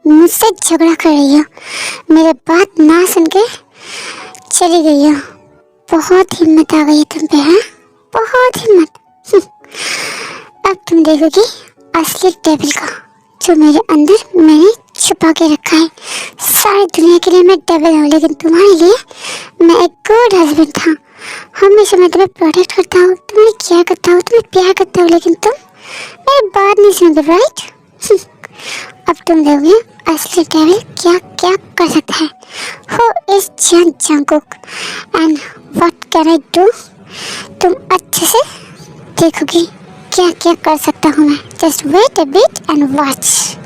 मुझसे झगड़ा कर रही हो, मेरे बात ना सुन के चली गई हो। बहुत हिम्मत आ गई है तुम पे, हाँ? बहुत हिम्मत। अब तुम देखोगी असली डेविल का, जो मेरे अंदर मैंने छुपा के रखा है। सारी दुनिया के लिए मैं डेविल हूँ, लेकिन तुम्हारे लिए मैं एक गुड हस्बैंड था। हमेशा मैं तुम्हें प्रोटेक्ट करता हूँ, तुम्हें केयर करता हूँ, तुम्हें प्यार करता हूँ, लेकिन तुम मेरी बात नहीं सुनोगे, राइट? अब तुम देखोगे असली डेविल क्या क्या कर सकता है। Who is Jungkook and what can I do? तुम अच्छे से देखोगी क्या क्या कर सकता हूँ मैं। Just wait a bit and watch.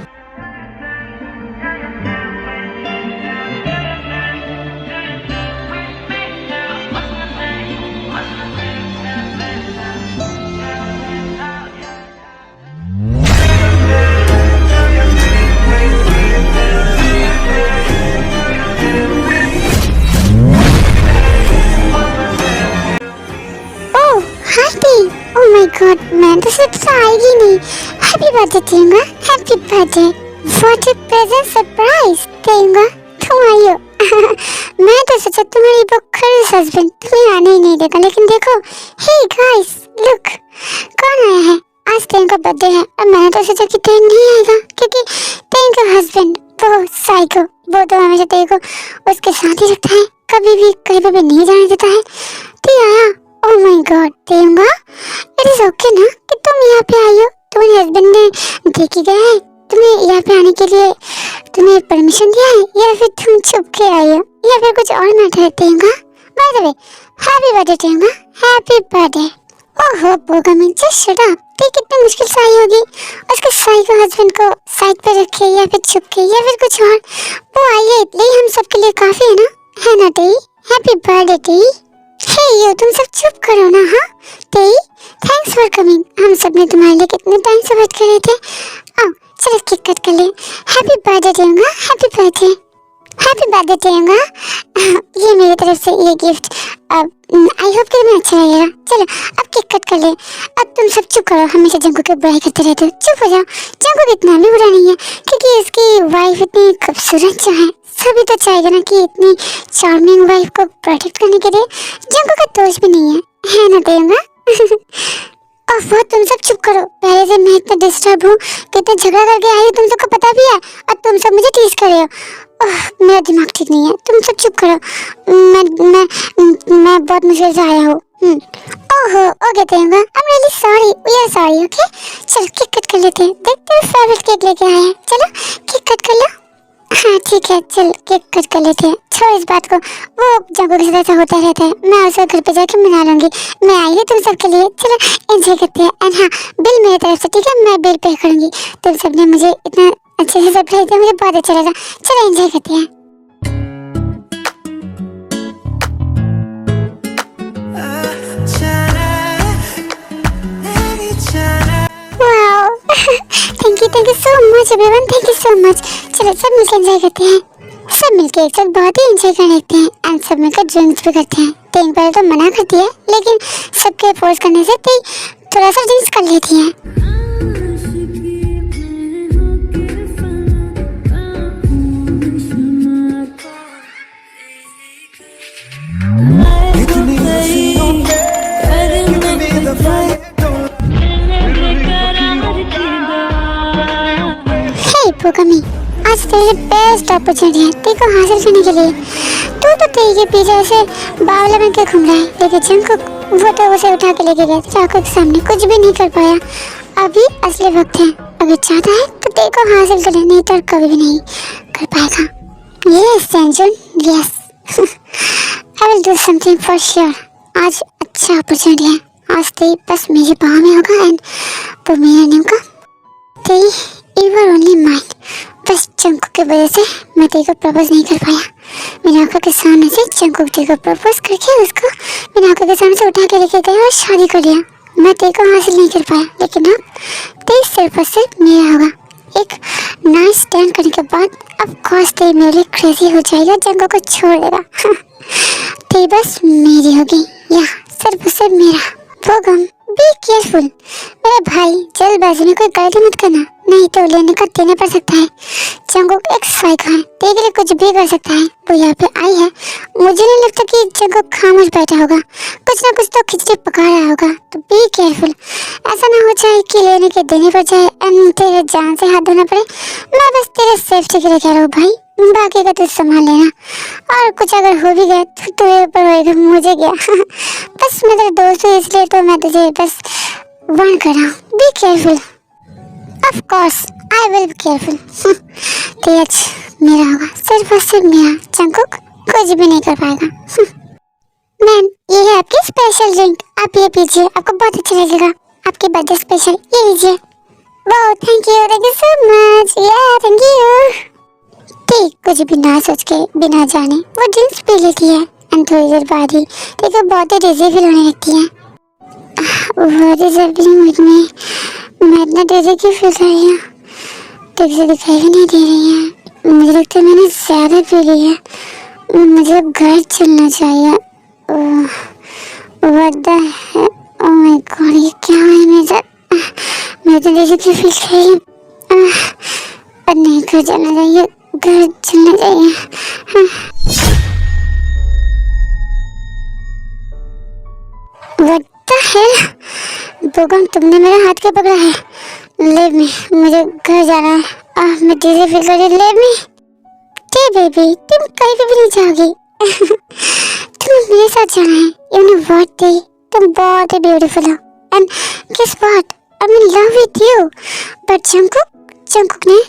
Oh my God, मैं तो सिर्फ आएगी नहीं। हैप्पी बर्थडे तेंगा, happy birthday. What a present surprise तेंगा, तुम आई हो। मैं तो सोचा तुम्हारी बखूबी हस्बैंड तुम्हें आने ही नहीं देगा, लेकिन देखो, हे गाइस लुक, कौन आया है। आज तेन का बर्थडे है और मैंने तो सोचा कि तेन नहीं आएगा, क्योंकि तेन का हस्बैंड वो साइको, वो तो हमेशा तेरे को उसके साथ ही रखता है, कभी भी कहीं पे भी नहीं जाने देता है। ते आया, ओह माय गॉड तेंगा, इट इज ओके ना कि तुम यहाँ पे आई हो। तुम्हारे हस्बैंड ने देखी गया है तुम्हें यहाँ पे आने के लिए, तुम्हें परमिशन दिया है, या फिर तुम छुप के आई हो, या फिर कुछ और मैटर है तेंगा। By the way, happy birthday तेंगा, हैप्पी बर्थडे। ओहो बोगमी, जस्ट शट अप। ते कितनी मुश्किल से आई होगी, उसके साइको हस्बैंड को साइड पे रखे, या फिर छुप के, या फिर कुछ और। वो आई है इसलिए हम सबके लिए काफी है ना तेई। हैप्पी बर्थडे तेई। हे यो, तुम सब चुप करो ना। हाँ तेई, थैंक्स फॉर कमिंग। हम सब ने तुम्हारे लिए कितने टाइम से वेट कर रहे थे। आओ चलो केक कट कर ले। हैप्पी बर्थडे तेंगा, हैप्पी बर्थडे, हैप्पी बर्थडे तेंगा। ये मेरी तरफ से ये गिफ्ट, आई होप कि तुम्हें अच्छा लगेगा। चलो अब केक कट कर ले। अब तुम सब चुप करो, हमेशा जंगू की बुराई करते रहते हो, चुप हो जाओ। जंगू इतना भी बुरा नहीं है, क्योंकि इसकी वाइफ इतनी खूबसूरत जो है, सभी तो चाहेगा ना कि इतनी चार्मिंग वाइफ को प्रोटेक्ट करने के लिए। जंगू का दोष भी नहीं है ना तेंगा। ओह तुम सब चुप करो, पहले से मैं इतना डिस्टर्ब हूँ, कितना झगड़ा करके आई हूँ, तुम सबको पता भी है, और तुम सब मुझे टीज कर रहे हो। मेरा दिमाग ठीक नहीं है, तुम सब चुप करो। मैं बहुत मुश्किल से आया हूँ। ओहो ओके तेंगा, I am really sorry, we are sorry. Okay चलो केक कट कर लेते हैं। देखते हैं फेवरेट केक लेके आए हैं। चलो केक कट कर लो। हाँ ठीक है, चल केक कट कर लेते हैं। छोड़ इस बात को, वो जंगू के साथ ऐसा होता रहता है। मैं उसे घर पे जाके मना लूंगी। मैं आई हूँ तुम सबके लिए, चलो एंजॉय करते हैं। एंड हाँ, बिल मेरी तरफ से, ठीक है, मैं बिल पे करूंगी। तुम सबने मुझे इतना अच्छे से सरप्राइज दिया, मुझे बहुत अच्छा लगा। चलो एंजॉय करते हैं। Thank you so much everyone, thank you so much. चलो सब मिलकर एंजॉय करते हैं। सब मिलकर एक साथ बहुत ही एंजॉय कर लेते हैं, एंड सब मिलकर ड्रिंक्स भी करते हैं। तेंग पहले तो मना करती है, लेकिन सबके फोर्स करने से तेंग थोड़ा सा ड्रिंक्स कर लेती है। कमी आज तेरे बेस्ट अपॉर्चुनिटी है तेरे को हासिल करने के लिए। तू तो तेरे के पीछे ऐसे बावला बन के घूम रहा है, लेकिन जंगकुक वो तो उसे उठा के लेके गया चाकू के सामने, कुछ भी नहीं कर पाया। अभी असली वक्त है, अगर चाहता है तो तेरे को हासिल कर ले, नहीं तो कभी भी नहीं कर पाएगा। यस सेंजन, yes I will do something for sure. आज अच्छा अपॉर्चुनिटी है, आज तेरी बस मेरे बाहों में होगा, एंड वो मेरा नेम का तेरी You are only mine। बस जंगकुक की वजह से मैं तेरे को प्रपोज नहीं कर पाया। मेरी आंखों के सामने से जंगकुक तेरे को प्रपोज करके उसको मेरी आंखों के सामने से उठा के लेके गया और शादी कर लिया। मैं तेरे को हासिल नहीं कर पाया, लेकिन अब तेरे सिर्फ और सिर्फ मेरा होगा। एक नाइस स्टैंड करने के बाद अब कोर्स तेरी मेरे लिए क्रेजी हो जाएगा, जंगकुक को छोड़ देगा। तेरी बस मेरी होगी, या सिर्फ और सिर्फ मेरा। वो गम बी केयरफुल मेरे भाई, जल्दबाजी में कोई गलती मत करना, नहीं तो लेने का देना पड़ सकता है। जंगकुक एक साइको है, तेरे लिए कुछ भी कर सकता है। वो यहाँ पे आई है, मुझे नहीं लगता कि जंगकुक खामोश बैठा होगा, कुछ ना कुछ तो खिचड़ी पका रहा होगा। तो बी केयरफुल, ऐसा ना हो जाए कि लेने के देने पड़ जाए एंड तेरे जान से हाथ धोना पड़े। मैं बस तेरे सेफ्टी के लिए कह रहा हूँ भाई, बाकी का तू संभाल लेना, और कुछ अगर हो भी गया तो तेरे ऊपर होएगा, मुझे क्या। बस मैं तेरा दोस्त हूँ, इसलिए तो मैं तुझे बस वार्न कर रहा हूँ, be careful. Of course I will be careful. तेज मेरा होगा, सिर्फ और सिर्फ मेरा। जंगकुक कुछ भी नहीं कर पाएगा। मैम ये है आपकी स्पेशल ड्रिंक, आप ये पीजिए, आपको बहुत अच्छा लगेगा, आपकी बर्थडे स्पेशल, ये लीजिए। वाह थैंक यू सो मच, या थैंक यू। ठीक कुछ भी ना सोच के बिना जाने वो ड्रिंक्स पी लेती है, एंड थोड़ी देर बाद ही देखो बहुत ही डिजी फील होने लगती है। What is happening with me, मैं इतना डिजी क्यों फील कर रही हूँ, ठीक से दिखाई भी नहीं दे रही है। मुझे लगता है मैंने ज़्यादा पी ली है, मुझे अब घर चलना चाहिए। What the oh my God, ये क्या है मेरे साथ। मैं तो जैसे कि फील कर रही हूँ। पर नहीं, घर जाना चाहिए, घर चलना चाहिए। What the hell? बोगम, तुमने मेरा हाथ क्यों पकड़ा है? Leave me, मुझे घर जाना है। मैं डीजे फील कर रही हूँ। Leave me, hey baby, तुम कहीं पे भी नहीं जाओगी। तुम्हें मेरे साथ जाना है। You know what, Dee? तुम बहुत ही ब्यूटीफुल हो। And guess what? I'm in love with you. But Jungkook ने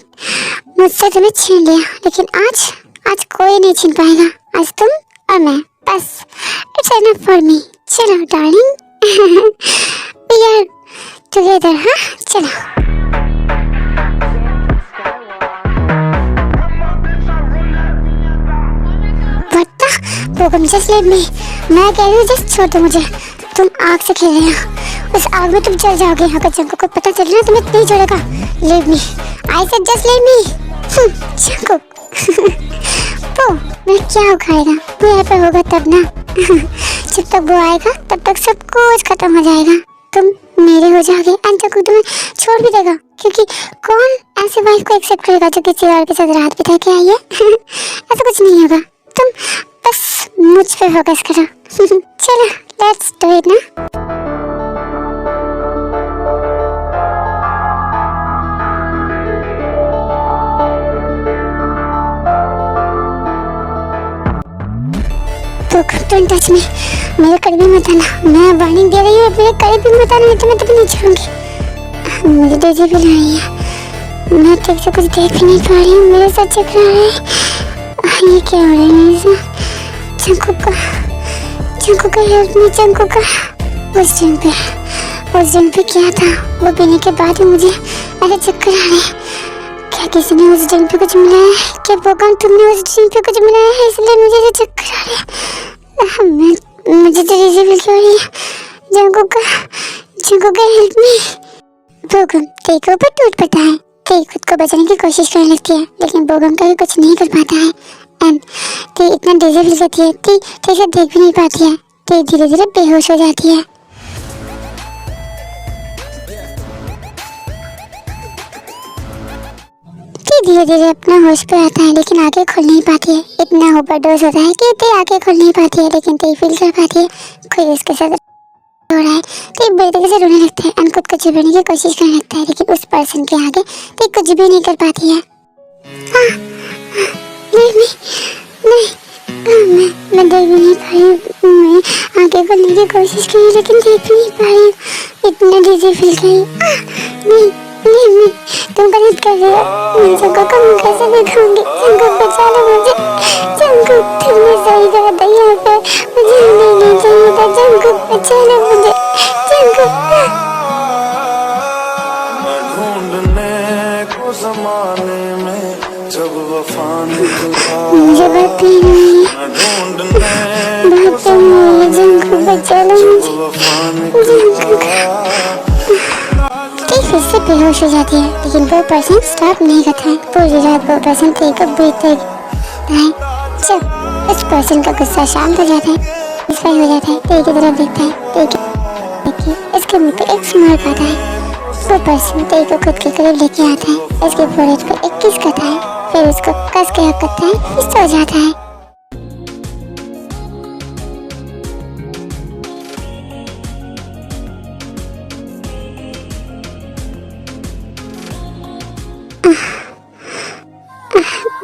मुझसे तुम्हें छीन लिया, लेकिन आज कोई नहीं छीन पाएगा। आज तुम और मैं, बस इट्स एनफ फॉर मी। चलो डार्लिंग, वी आर टुगेदर। हाँ चलो। बट्टा बोगम, जस्ट लीव मी। मैं कह रही हूँ जस्ट छोड़ दो मुझे। तुम आग से खेल रहे हो, उस आग में तुम जल जाओगे। अगर जंकुक को पता चले ना तुम्हें नहीं छोड़ेगा। Leave me, I said just leave me. Jungkook वो मैं क्या उखाड़ेगा? वो यहाँ पे होगा तब ना। जब तक वो आएगा तब तक सब कुछ खत्म हो जाएगा। तुम मेरे हो जाओगे एंड जंकुक तुम्हें छोड़ भी देगा, क्योंकि कौन ऐसे वाइफ को एक्सेप्ट करेगा जो किसी और के साथ रात बिता के आई है? ऐसा कुछ नहीं होगा। तुम बस मुझ पे फोकस करो। चलो लेट्स डू इट ना। डोंट टच मी, मेरे करीब भी मत आना। मैं वार्निंग दे रही हूँ, मेरे करीब भी मत आना, नहीं तो मैं तुम्हें नहीं छोड़ूंगी। मुझे डीजे भी नहीं है, मैं ठीक से कुछ देख भी नहीं पा रही हूँ। मेरे साथ चल रहा है, ये क्या हो रहा है मेरे साथ? जंकुक का हेल्प मी, जंकुक का। उस दिन पे क्या था? वो पीने के बाद ही मुझे ऐसे चक्कर आ रहे हैं। क्या किसी ने उस दिन पे कुछ मिलाया है? क्या बोगम तुमने उस दिन पे कुछ मिलाया है इसलिए मुझे ऐसे चक्कर आ रहे हैं? मुझे तो डीजे फील हो रही है। जंकुक का हेल्प मी। बोगम, तेरे को ऊपर टूट पड़ता है। ते खुद को बचाने की कोशिश करने लगती है, लेकिन बोगम कभी कुछ नहीं कर पाता है। एंड ते इतना डीजे फील करती है, ते ठीक देख भी नहीं पाती है। ते धीरे धीरे बेहोश हो जाती है। धीरे धीरे अपना होश पे आता है, लेकिन आंखें खोल नहीं पाती है। इतना ओवरडोज होता है कि ते आंखें खोल नहीं पाती है, लेकिन ते फील कर पाती है कोई उसके साथ हो रहा है। ते बुरी तरह से रोने लगता है एंड खुद को छुपाने की कोशिश करने लगता है, लेकिन उस पर्सन के आगे ते कुछ भी नहीं कर पाती है। मैं देख भी नहीं पा रही हूँ। मैं आंखें खोलने की कोशिश की, लेकिन देख भी नहीं पा रही हूँ। इतना डीजे फील कर नहीं, तुम गलत कर रहे हो। मैं जंकुक को मैं कैसे दिखाऊंगी? जंकुक बचा लो मुझे। जंकुक तुमने सही कहा था, यहाँ पे मुझे नहीं चाहिए था। जंकुक बचा लो मुझे। जंकुक ढूंढने को ज़माने में जब वफा निकला, मुझे बात नहीं है। जंकुक बचा लो मुझे। फिर से बेहोश हो जाती है, लेकिन वो पर्सन स्टॉप नहीं करता है। पूरी रात वो पर्सन ते को बीतता है। जब इस पर्सन का गुस्सा शांत हो जाता है, इसका हो जाता है, ते की तरफ देखता है। ते इसके मुंह पे एक स्माइल आता है। वो पर्सन ते को खुद के करीब लेके आता है, इसके फोrehead पर एक किस करता है, फिर उसको कस के हक करता है, फिर सो जाता है।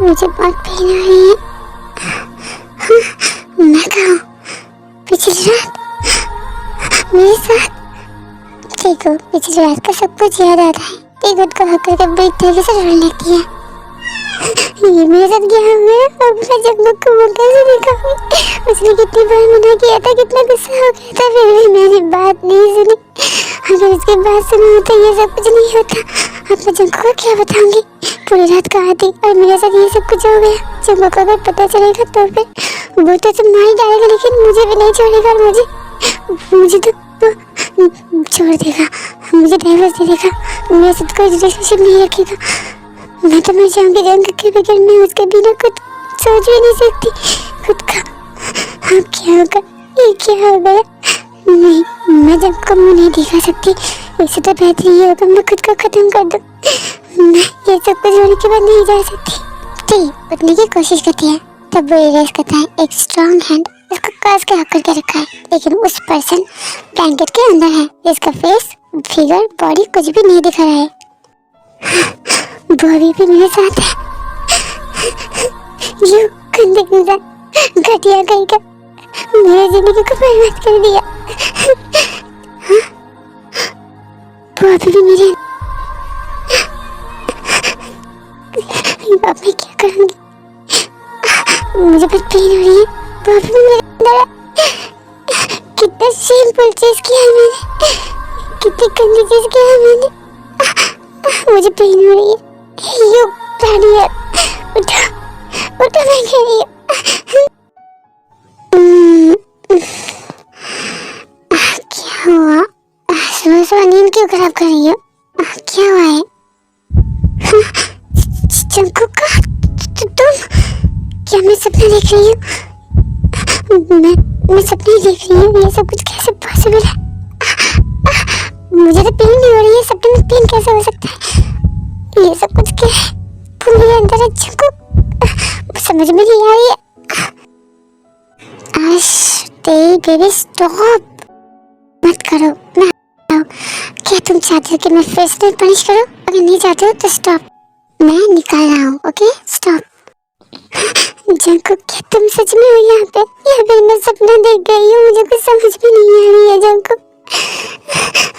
मुझे बहुत पेन आ रही है। मैं कहाँ? पिछली रात मेरे साथ। देखो, पिछली रात का सब कुछ याद आता है। देखो खुद को हक करके बेच तरह से रोने लगती है। ये मेरे साथ क्या हुआ? अब मैं जंकुक को कैसे दिखाऊंगी? उसने कितनी बार मना किया था, कितना गुस्सा हो गया था, फिर भी मैंने बात नहीं सुनी। अगर उसकी बात सुनी होती ये सब कुछ नहीं होता। अब मैं जंकुक को क्या बताऊंगी? पूरी रात का आती और मेरे साथ ये सब कुछ हो गया। जंकुक को अगर पता चलेगा तो फिर वो तो मार ही डालेगा, लेकिन मुझे भी नहीं छोड़ेगा। मुझे तो छोड़ देगा, मुझे डाइवोर्स दे देगा, मेरे साथ कोई रिलेशनशिप नहीं रखेगा। मैं तो मर जाऊंगी जंकुक के बगैर। मैं उसके बिना कुछ सोच भी नहीं सकती खुद का। अब क्या होगा? ये क्या हो गया? नहीं, मैं जंकुक को मुँह नहीं दिखा सकती। इससे तो बेहतर ये होगा मैं खुद को खत्म कर दूं। मैं ये सब कुछ होने के बाद नहीं जा सकती। टी उठने की कोशिश करती है तब वो रियलाइज करता है एक स्ट्रॉन्ग हैंड उसको कस के आकर के रखा है, लेकिन उस पर्सन ब्लैंकेट के अंदर है। इसका फेस, फिगर, बॉडी कुछ भी नहीं दिख रहा है। बॉबी भी मेरे साथ है। यू गंदे इंसान, घटिया कहीं का, मेरी जिंदगी को बर्बाद कर दिया। बॉबी भी मेरे, अब मैं क्या करूंगी? मुझे बहुत पेन हो रही है। बॉबी भी मेरे अंदर है। कितना शेमफुल चीज किया है मैंने, कितनी गंदी चीज किया है मैंने। मुझे पेन हो रही है। यू ब्लडी है, उठो उठो, मैं कह रही हूँ। क्या हुआ? सुबह सुबह नींद क्यों खराब कर रही हो? क्या हुआ है? जंकुक का तुम, क्या मैं सपना देख रही हूँ? मैं सपने ही देख रही हूँ। ये सब कुछ कैसे पॉसिबल है? मुझे तो पेन नहीं हो रही है, सपने में पेन कैसे हो सकता है? ये सब कुछ क्या है? तुम मेरे अंदर है जंकुक, समझ में नहीं आ रही है। बेबी स्टॉप, मत करो। मैं क्या तुम चाहते हो कि मैं फिर से पनिश करूं? अगर नहीं चाहते हो तो स्टॉप, मैं निकाल रहा हूँ। Okay stop. जंकुक, क्या तुम सच में हो यहाँ पे मैं सपना देख गई हूँ? मुझे कुछ समझ में नहीं आ रही है जंकुक,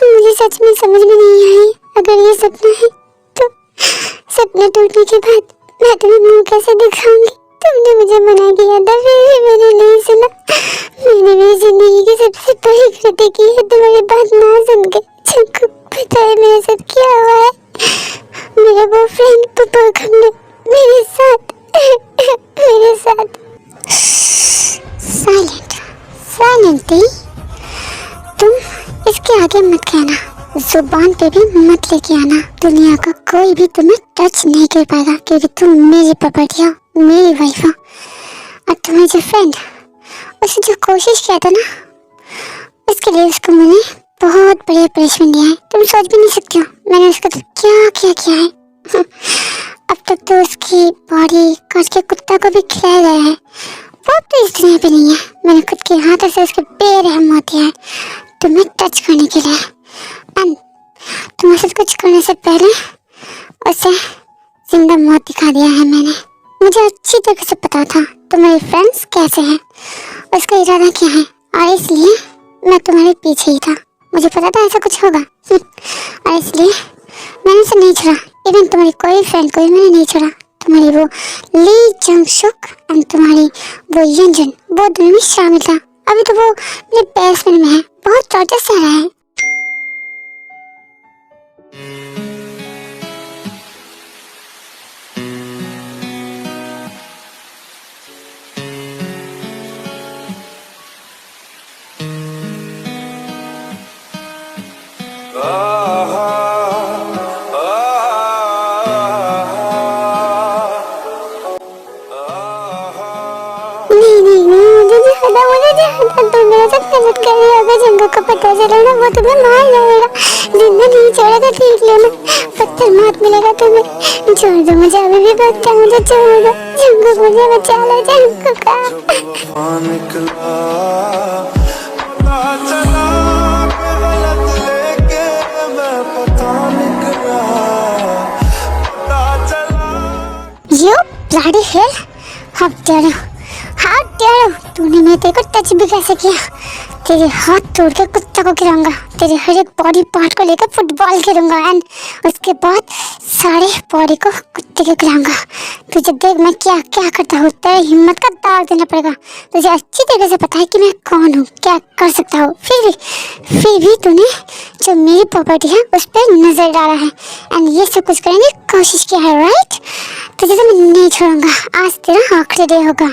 मुझे सच में समझ में नहीं आई। अगर ये सपना है तो सपना टूटने के बाद मैं तुम्हें मुंह कैसे दिखाऊंगी? तुमने मुझे मना किया था, फिर भी मैंने नहीं सुना। मैंने मेरी जिंदगी की सबसे बड़ी गलती की है तुम्हारी बात ना सुन के। जंकुक, पता है मेरे साथ क्या हुआ है? मेरा वो फ्रेंड पुपरखम ने मेरे साथ साइलेंटली तुम इसके आगे मत कहना, जुबान पे भी मत लेके आना। दुनिया का कोई भी तुम्हें टच नहीं कर पाएगा, क्योंकि तुम मेरी प्रॉपर्टी हो, मेरी वाइफ हो। और तुम्हारे जो फ्रेंड, उसने जो कोशिश किया था ना, उसके लिए उसको मैंने बहुत बढ़िया पनिशमेंट दिया है। तुम सोच भी नहीं सकते हो मैंने उसको तो क्या किया है। अब तक तो उसकी बॉडी काट के कुत्ता को भी खिलाया गया है। वो तो इस दुनिया पे नहीं है। मैंने खुद के हाथों से उसके बेरहम मौत दिया है तुम्हें टच करने के लिए। एंड तुम्हें सब कुछ करने से पहले उसे जिंदा मौत दिखा दिया है मैंने। मुझे अच्छी तरह से पता था तुम्हारे फ्रेंड्स कैसे हैं, उसका इरादा क्या है, और इसलिए मैं तुम्हारे पीछे ही था। मुझे पता था ऐसा कुछ होगा और इसलिए मैंने उसे नहीं छोड़ा। इवन तुम्हारी कोई फ्रेंड को भी मैंने नहीं छोड़ा। तुम्हारी वो ली जंगसुक एंड तुम्हारी वो यंजन, वो दोनों भी शामिल था। अभी तो वो मेरे बेसमेंट में है, बहुत टॉर्चर सह रहा है। तुम मेरे साथ गलत कर रही हो। जंकुक को पता चला ना, वो तुम्हें मार लेगा। जिंदा नहीं छोड़ेगा, देख लेना, पत्थर मार मिलेगा तुम्हें। छोड़ दो मुझे, अभी भी बच्चा, मुझे छोड़ दो। जंकुक, मुझे बचा लो जंकुक का। You bloody hell! How dare you! तूने मेरे तेरे को टच भी कैसे किया? तेरे हाथ तोड़ के कुत्ता को गिराऊंगा, तेरे हर एक बॉडी पार्ट को लेकर फुटबॉल खेलूंगा एंड उसके बाद सारे बॉडी को कुत्ते को गिराऊंगा। तुझे देख मैं क्या क्या करता हूँ, तेरी हिम्मत का दाग देना पड़ेगा। तुझे अच्छी तरह से पता है कि मैं कौन हूँ, क्या कर सकता हूँ। फिर भी तूने जो मेरी प्रॉपर्टी है उस पर नजर डाला है एंड ये सब कुछ करने की कोशिश किया है, राइट? तुझे तो मैं नहीं छोड़ूंगा, आज तेरा आखिरी डे होगा।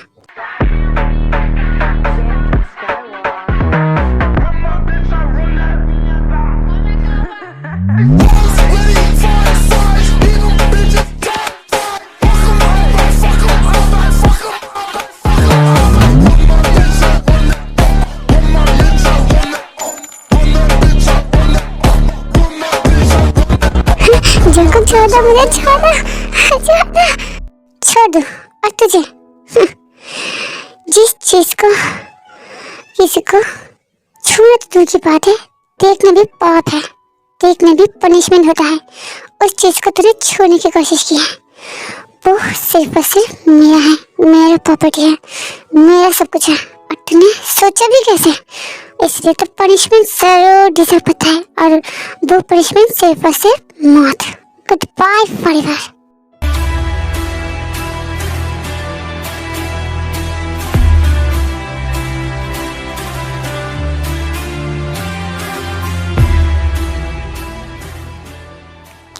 दो मुझे, छोड़ो छोड़ो, छोड़ दो। और तुझे जिस चीज को किसी को छूना तो दूर की बात है, देखना भी पाप है, देखना भी पनिशमेंट होता है। उस चीज को तूने छूने की कोशिश की है, वो सिर्फ और सिर्फ मेरा है, मेरा प्रॉपर्टी है, मेरा सब कुछ है। और तूने सोचा भी कैसे? इसलिए तो पनिशमेंट जरूर डिजर्व करता है, और वो पनिशमेंट सिर्फ और सिर्फ मौत। Good bye forever.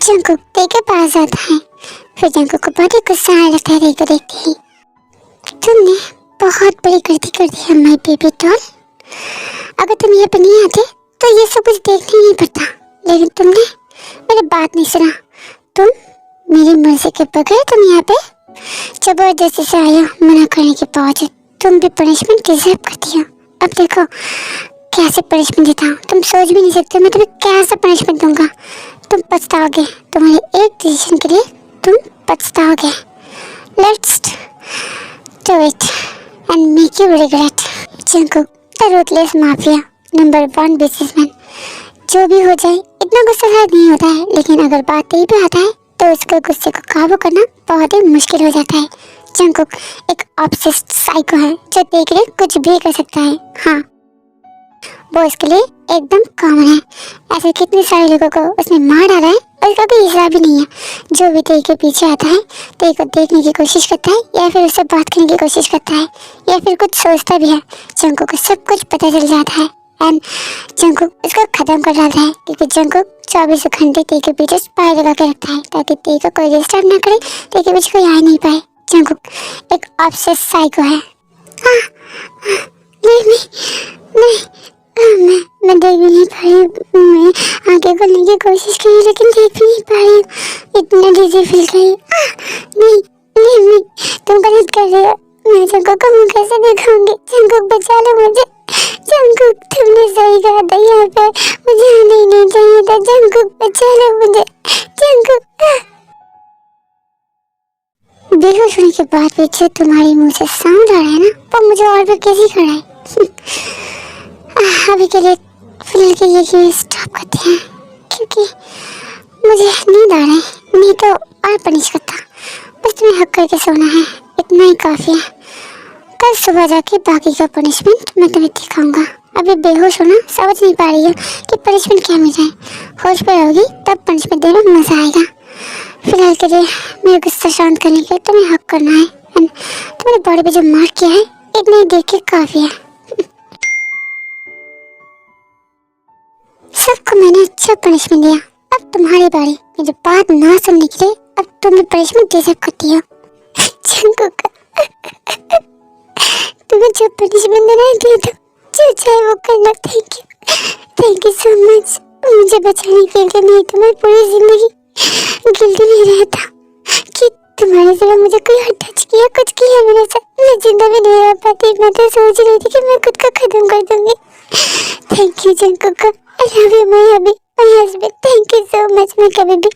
जंकुक ते के पास आता है, फिर जंकुक को बहुत ही गुस्सा आने लगता है देखते देखते ही। तुमने बहुत बड़ी गलती कर दी है माय बेबी डॉल। अगर तुम यहाँ पे नहीं आते तो ये सब कुछ देखने नहीं पड़ता, लेकिन तुमने मेरी बात नहीं सुना। तुम मेरी मर्जी के बगैर तुम यहाँ पे जबरदस्ती से आए हो, मना करने के बावजूद। तुम भी पनिशमेंट डिजर्व करती हो। अब देखो कैसे पनिशमेंट देता हूँ, तुम सोच भी नहीं सकते मैं तुम्हें कैसा पनिशमेंट दूंगा। तुम पछताओगे, तुम्हारे एक डिसीजन के लिए तुम पछताओगे। Let's do it and make you regret. Jungkook the ruthless mafia number 1 businessman. जो भी हो जाए इतना गुस्सा शायद नहीं होता है, लेकिन अगर बात यही पे आता है तो उसके गुस्से को काबू करना बहुत ही मुश्किल हो जाता है। जंकुक एक ऑब्सेस्ड साइको है जो देख के कुछ भी कर सकता है। हाँ, वो इसके लिए एकदम कॉमन है। ऐसे कितने सारे लोगों को उसने मार डाला है और इसका कोई हिसाब भी नहीं है। जो भी तेरे के पीछे आता है, तेरे को देखने की कोशिश करता है, या फिर उससे बात करने की कोशिश करता है, या फिर कुछ सोचता भी है, जंकुक को सब कुछ पता चल जाता है एंड जंकुक इसको खत्म कर डालता है। क्योंकि जंकुक 24 घंटे तेरे के पीछे स्पाई लगा के रखता है ताकि तेरे को कोई डिस्टर्ब ना करे, तेरे के पीछे कोई आ नहीं पाए। जंकुक एक ऑब्सेस्ड साइको है। मैं देख भी नहीं पा रही हूँ। मैं आंखें खोलने की कोशिश की लेकिन देख भी नहीं पा रही हूँ। इतना डिजी फील कर रही हूँ। नहीं, तुम गलत कर रही हो। मैं जंकुक को मुँह कैसे दिखाऊंगी? जंकुक बचा लो मुझे। जंकुक तुमने सही कहा था, यहाँ पे मुझे आना ही नहीं चाहिए था। जंकुक बचा लो मुझे। जंकुक बेहोश होने के बाद भी जो तुम्हारे मुँह से साउंड आ रहा है ना, वो मुझे और भी कैसी कर रहा है। अभी के लिए फिलहाल के ये स्टॉप करते हैं, क्योंकि मुझे नींद आ रहा है। नहीं तो और पनिश करता, बस तुम्हें हक करके सोना है, इतना ही काफ़ी है। कल सुबह जाके बाकी का पनिशमेंट मैं तुम्हें दिखाऊंगा। अभी बेहोश होना समझ नहीं पा रही हो कि पनिशमेंट क्या मिल रहा है। होश पे होगी तब पनिशमेंट देने में मज़ा आएगा। फिलहाल के लिए मेरे गुस्सा शांत करने के लिए तुम्हें हक करना है एंड तुम्हारे बॉडी पे जो मार्क किया है इतना ही देख के काफ़ी है। सबको मैंने अच्छा पनिशमेंट दिया, अब तुम्हारी बारी। मेरी बात ना सुनने के लिए अब तुम्हें पनिशमेंट दे सकती हो। जंकुक तुम्हें जो पनिशमेंट देना है दे दो, जो चाहे वो करना। थैंक यू सो मच मुझे बचाने के लिए। नहीं तो मैं पूरी जिंदगी गिल्टी में रहता कि तुम्हारे सिवा मुझे कोई और टच किया, कुछ किया मेरे साथ। मैं जिंदा भी नहीं रह पाती। मैं तो सोच रही थी कि मैं खुद को खत्म कर दूंगी। Thank you Jungkook, I love you my husband. Thank you so much. मैं कभी भी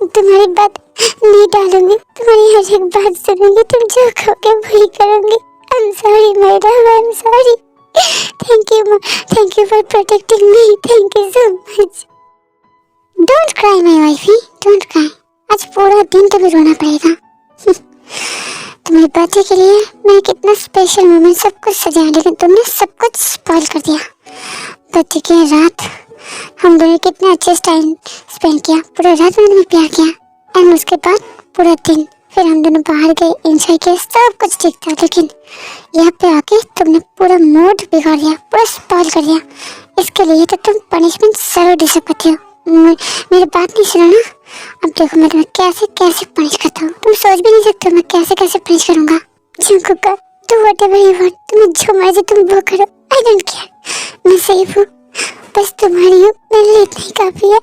तुम्हारी बात नहीं डालूंगी, तुम्हारी हर एक बात सुनूंगी। तुम जो कहोगे वही करूंगी। I am sorry madam, I am sorry. Thank you for protecting me. Thank you so much. Don't cry my wifey, don't cry. आज पूरा दिन तुम्हें रोना पड़ेगा। तुम्हारी बर्थडे के लिए मैंने कितना स्पेशल मोमेंट सब कुछ सजाया, लेकिन तुमने सब कुछ स्पॉइल कर दिया। बर्थडे की रात हम दोनों कितना अच्छे टाइम स्पेंड किया। पूरा रात मैंने तुम्हें प्यार किया एंड उसके बाद पूरा दिन फिर हम दोनों बाहर गए, एंजॉय किया, सब कुछ ठीक था। लेकिन यहाँ पे आके तुमने पूरा मूड बिगाड़ दिया, पूरा स्पॉइल कर दिया। इसके लिए तो तुम पनिशमेंट जरूर दे सकती हो। मेरी बात नहीं सुना ना? अब देखो मैं तुम्हें कैसे कैसे पनिश करता हूँ। तुम सोच भी नहीं सकते मैं कैसे कैसे पनिश करूँगा। Jungkook do whatever you want, तुम्हें जो मर्जी तुम वो करो। आई डोंट केयर, मैं सेफ हूँ। बस तुम्हारी हूँ, मेरे लिए इतना ही काफी है।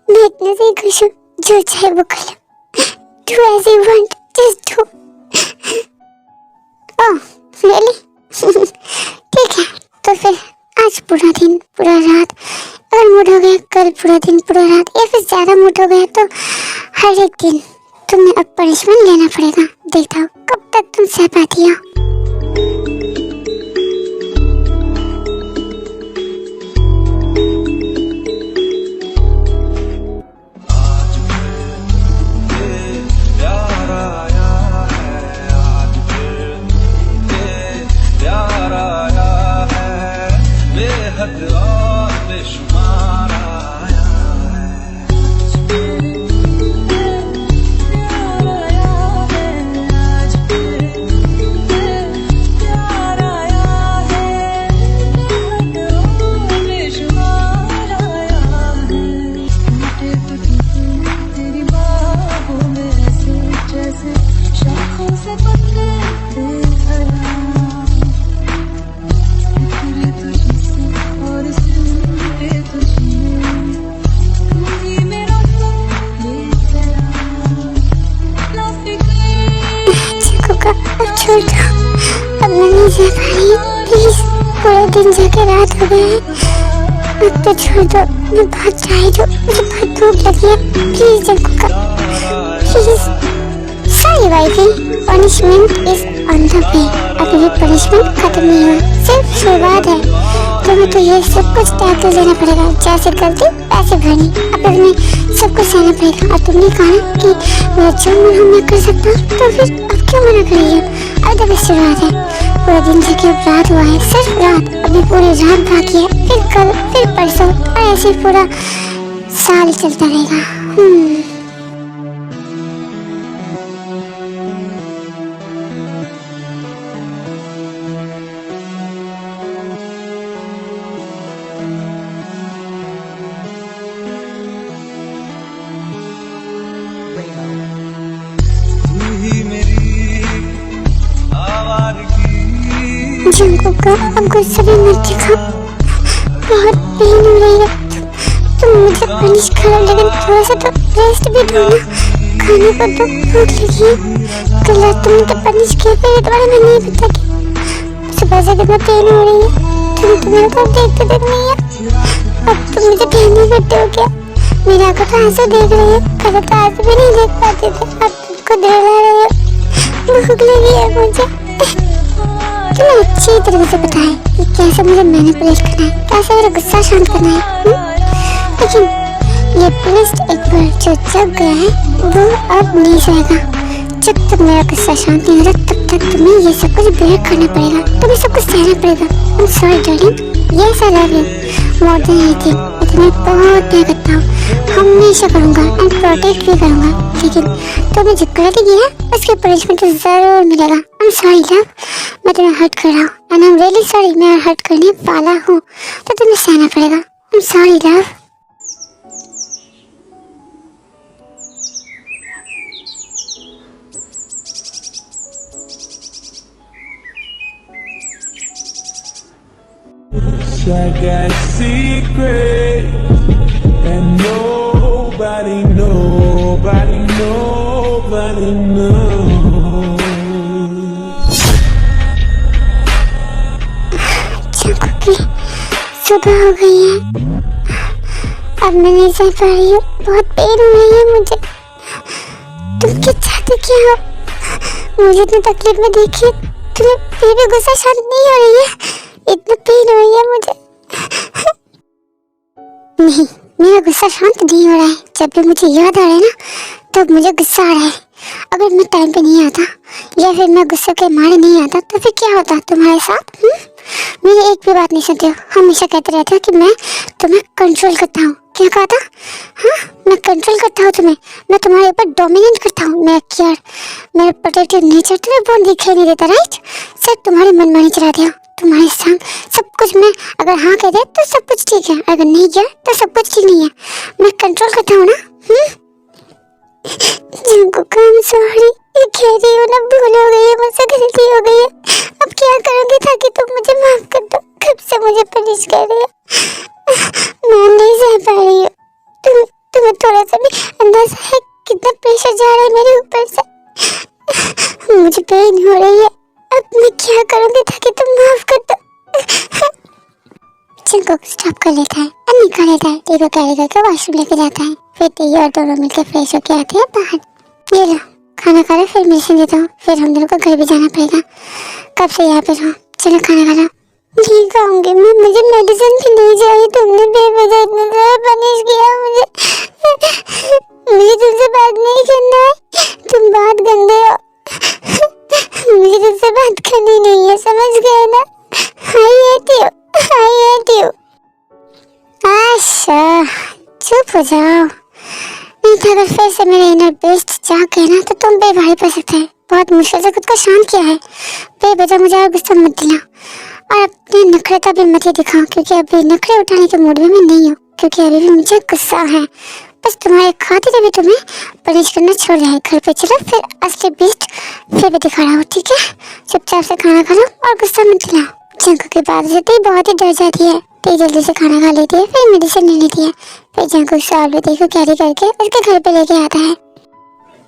मैं इतने से ही खुश हूँ, जो चाहे वो कर लो। Do as you want, just do. Oh, really? ठीक है, तो फिर आज पूरा दिन पूरा रात अगर मूड हो गया कल पूरा दिन पूरा रात या फिर ज्यादा मूड हो गया तो हर एक दिन तुम्हें अब पनिशमेंट लेना पड़ेगा। देखता हूँ कब तक तुम सह पाती हो। छोड़ दो, अब मैं नहीं जा पा रही हूँ। प्लीज, पूरा दिन जाके रात हो गया है। अब तो छोड़ दो, मैं बहुत टायर्ड हूँ, मुझे बहुत भूख लगी है। प्लीज जंकुका, please. Sorry wifey, punishment is on the way. अभी भी पनिशमेंट खत्म नहीं हुआ, सिर्फ शुरुआत है। तुम्हें तो ये सब कुछ त्याग कर लेना पड़ेगा, जैसे गलती वैसे भरनी। अब तुम्हें सब कुछ सहना पड़ेगा। और तुमने कहा ना कि मेरा जो मन हो मैं कर सकता हूँ, तो फिर अब क्यों मना कर रही हो? अब तो बस शुरुआत है। पूरा दिन जाके अब रात हुआ है, सिर्फ रात। अभी पूरी रात बाकी है, फिर कल, फिर परसों, और ऐसे पूरा साल चलता रहेगा। जंकुका, अब गुस्सा भी मत दिखाओ, बहुत पेन हो रही है। तुम मुझे पनिश करो, लेकिन थोड़ा सा तो रेस्ट भी दो ना। खाने को तो भूख लगी है। कल रात तुम मुझे पनिश किया, फिर तुम्हारा मन नहीं पता कि सुबह से कितना पेन हो रही है। तुम्हारा तो देखते देख नहीं है। अब तुम मुझे कहने बैठे हो क्या? मेरी आंखों तो आंसू देख रही है, पहले तो आंसू भी नहीं देख पाते थे, अब तुमको दिला रही हो। भूख लगी है मुझे। तुम्हें अच्छी तरह से पता है कि कैसे मुझे मैनिपुलेट करना है, कैसे मेरा गुस्सा शांत करना है। लेकिन ये बेस्ट एक बार जो जग गया है वो अब नहीं जाएगा। जब तक मेरा गुस्सा शांत नहीं होता तब तक तुम्हें ये सब कुछ बेयर करना पड़ेगा, तुम्हें सब कुछ सहना पड़ेगा। I'm sorry darling, yes I love you more than anything। मैं तुम्हें बहुत प्यार करता हूँ, हमेशा करूँगा एंड प्रोटेक्ट भी करूँगा। लेकिन तुमने जो गलती की है उसकी पनिशमेंट तो जरूर मिलेगा। I'm sorry love, मैं तुम्हें हर्ट कर रहा हूँ एंड I'm really sorry, मैं हर्ट करने वाला हूँ, तो तुम्हें सहना पड़ेगा। I'm sorry love। Like a secret and nobody knows. जंकुकी, सुबह हो गई है, अब मैं नहीं सह पा रही हूँ, बहुत पेन हो रही है मुझे। तुम क्या चाहते क्या हो? मुझे इतनी तकलीफ में देखी, तुम्हें फिर भी गुस्सा शांत नहीं हो रही है? इतना पेन हो रही है मुझे। नहीं, मेरा गुस्सा शांत नहीं हो रहा है। जब भी मुझे याद आ रहा है ना, तब मुझे गुस्सा आ रहा है। अगर मैं टाइम पे नहीं आता या फिर मैं गुस्से के मारे नहीं आता तो फिर क्या होता तुम्हारे साथ? मेरी एक भी बात नहीं सुनते हो, हमेशा कहते रहते हो कि मैं तुम्हें कंट्रोल करता हूँ। क्या कहा था? हाँ, मैं कंट्रोल करता हूँ तुम्हें, मैं तुम्हारे ऊपर डोमिनेट करता हूँ। मेरा केयर, मेरा प्रोटेक्टिव नेचर तुम्हें बहुत दिखाई नहीं देता, राइट? सिर्फ तुम्हारी मनमानी चलाते हो। तुम्हारे संग सब कुछ में अगर हाँ कह दे तो सब कुछ ठीक है, अगर नहीं किया तो सब कुछ ठीक नहीं है। मैं कंट्रोल करता हूँ ना। जंकुका, I'm sorry, ये कह रही हूँ ना, भूल हो गई है मुझसे, गलती हो गई है। अब क्या करूँगी ताकि तुम मुझे माफ कर दो? कब से मुझे पनिश कर रही हो, मैं नहीं सह पा रही हूँ। तुम्हें थोड़ा सा भी अंदाजा है कितना प्रेशर जा रहा है मेरे ऊपर से? मुझे पेन हो रही है, अब मैं क्या करूँगी ताकि तुम माफ कर दो? जंकुक स्टॉप कर लेता है और निकाल लेता है। टी को कैरी करके वॉशरूम लेके जाता है। फिर टी और दोनों मिलकर फ्रेश होके आते हैं बाहर। ये लो खाना खा लो, फिर मेडिसिन देता हूँ, फिर हम दोनों को घर भी जाना पड़ेगा। कब से यहाँ पे रहो, चलो खाना खा लो। नहीं खाऊंगी मैं, मुझे मेडिसिन भी नहीं चाहिए। तुमने बेवजह इतना सारा पनिश किया मुझे। मुझे तुमसे बात नहीं करना है, तुम बहुत गंदे हो। मुझे तुमसे बात करनी नहीं है, समझ गए ना? I hate you, I hate you। आशा चुप हो जाओ, नहीं तो अगर फिर से मेरे इनर बेस्ट जाग गए ना तो तुम पे भारी पड़ सकता है। बहुत मुश्किल से खुद को शांत किया है, बेवजह मुझे और गुस्सा मत दिला और अपनी नखरेता भी मत ही दिखाओ, क्योंकि अभी नखरे उठाने के मूड में मैं नहीं हूँ, क्योंकि अभी भी मुझे गुस्सा है। बस तुम्हारे खातिर अभी तुम्हें पनिश करना छोड़ रहा है। घर पे चलो, फिर असली बेस्ट फिर भी दिखा रहा हूँ, ठीक है? चुपचाप से खाना खा लो और गुस्सा मत दिलाओ। जंकु की बात से टी बहुत ही डर जाती है। टी जल्दी से खाना खा लेती है, फिर मेडिसिन ले लेती है। फिर जंकु सालू को कैरी करके उसके घर पे लेके आता है।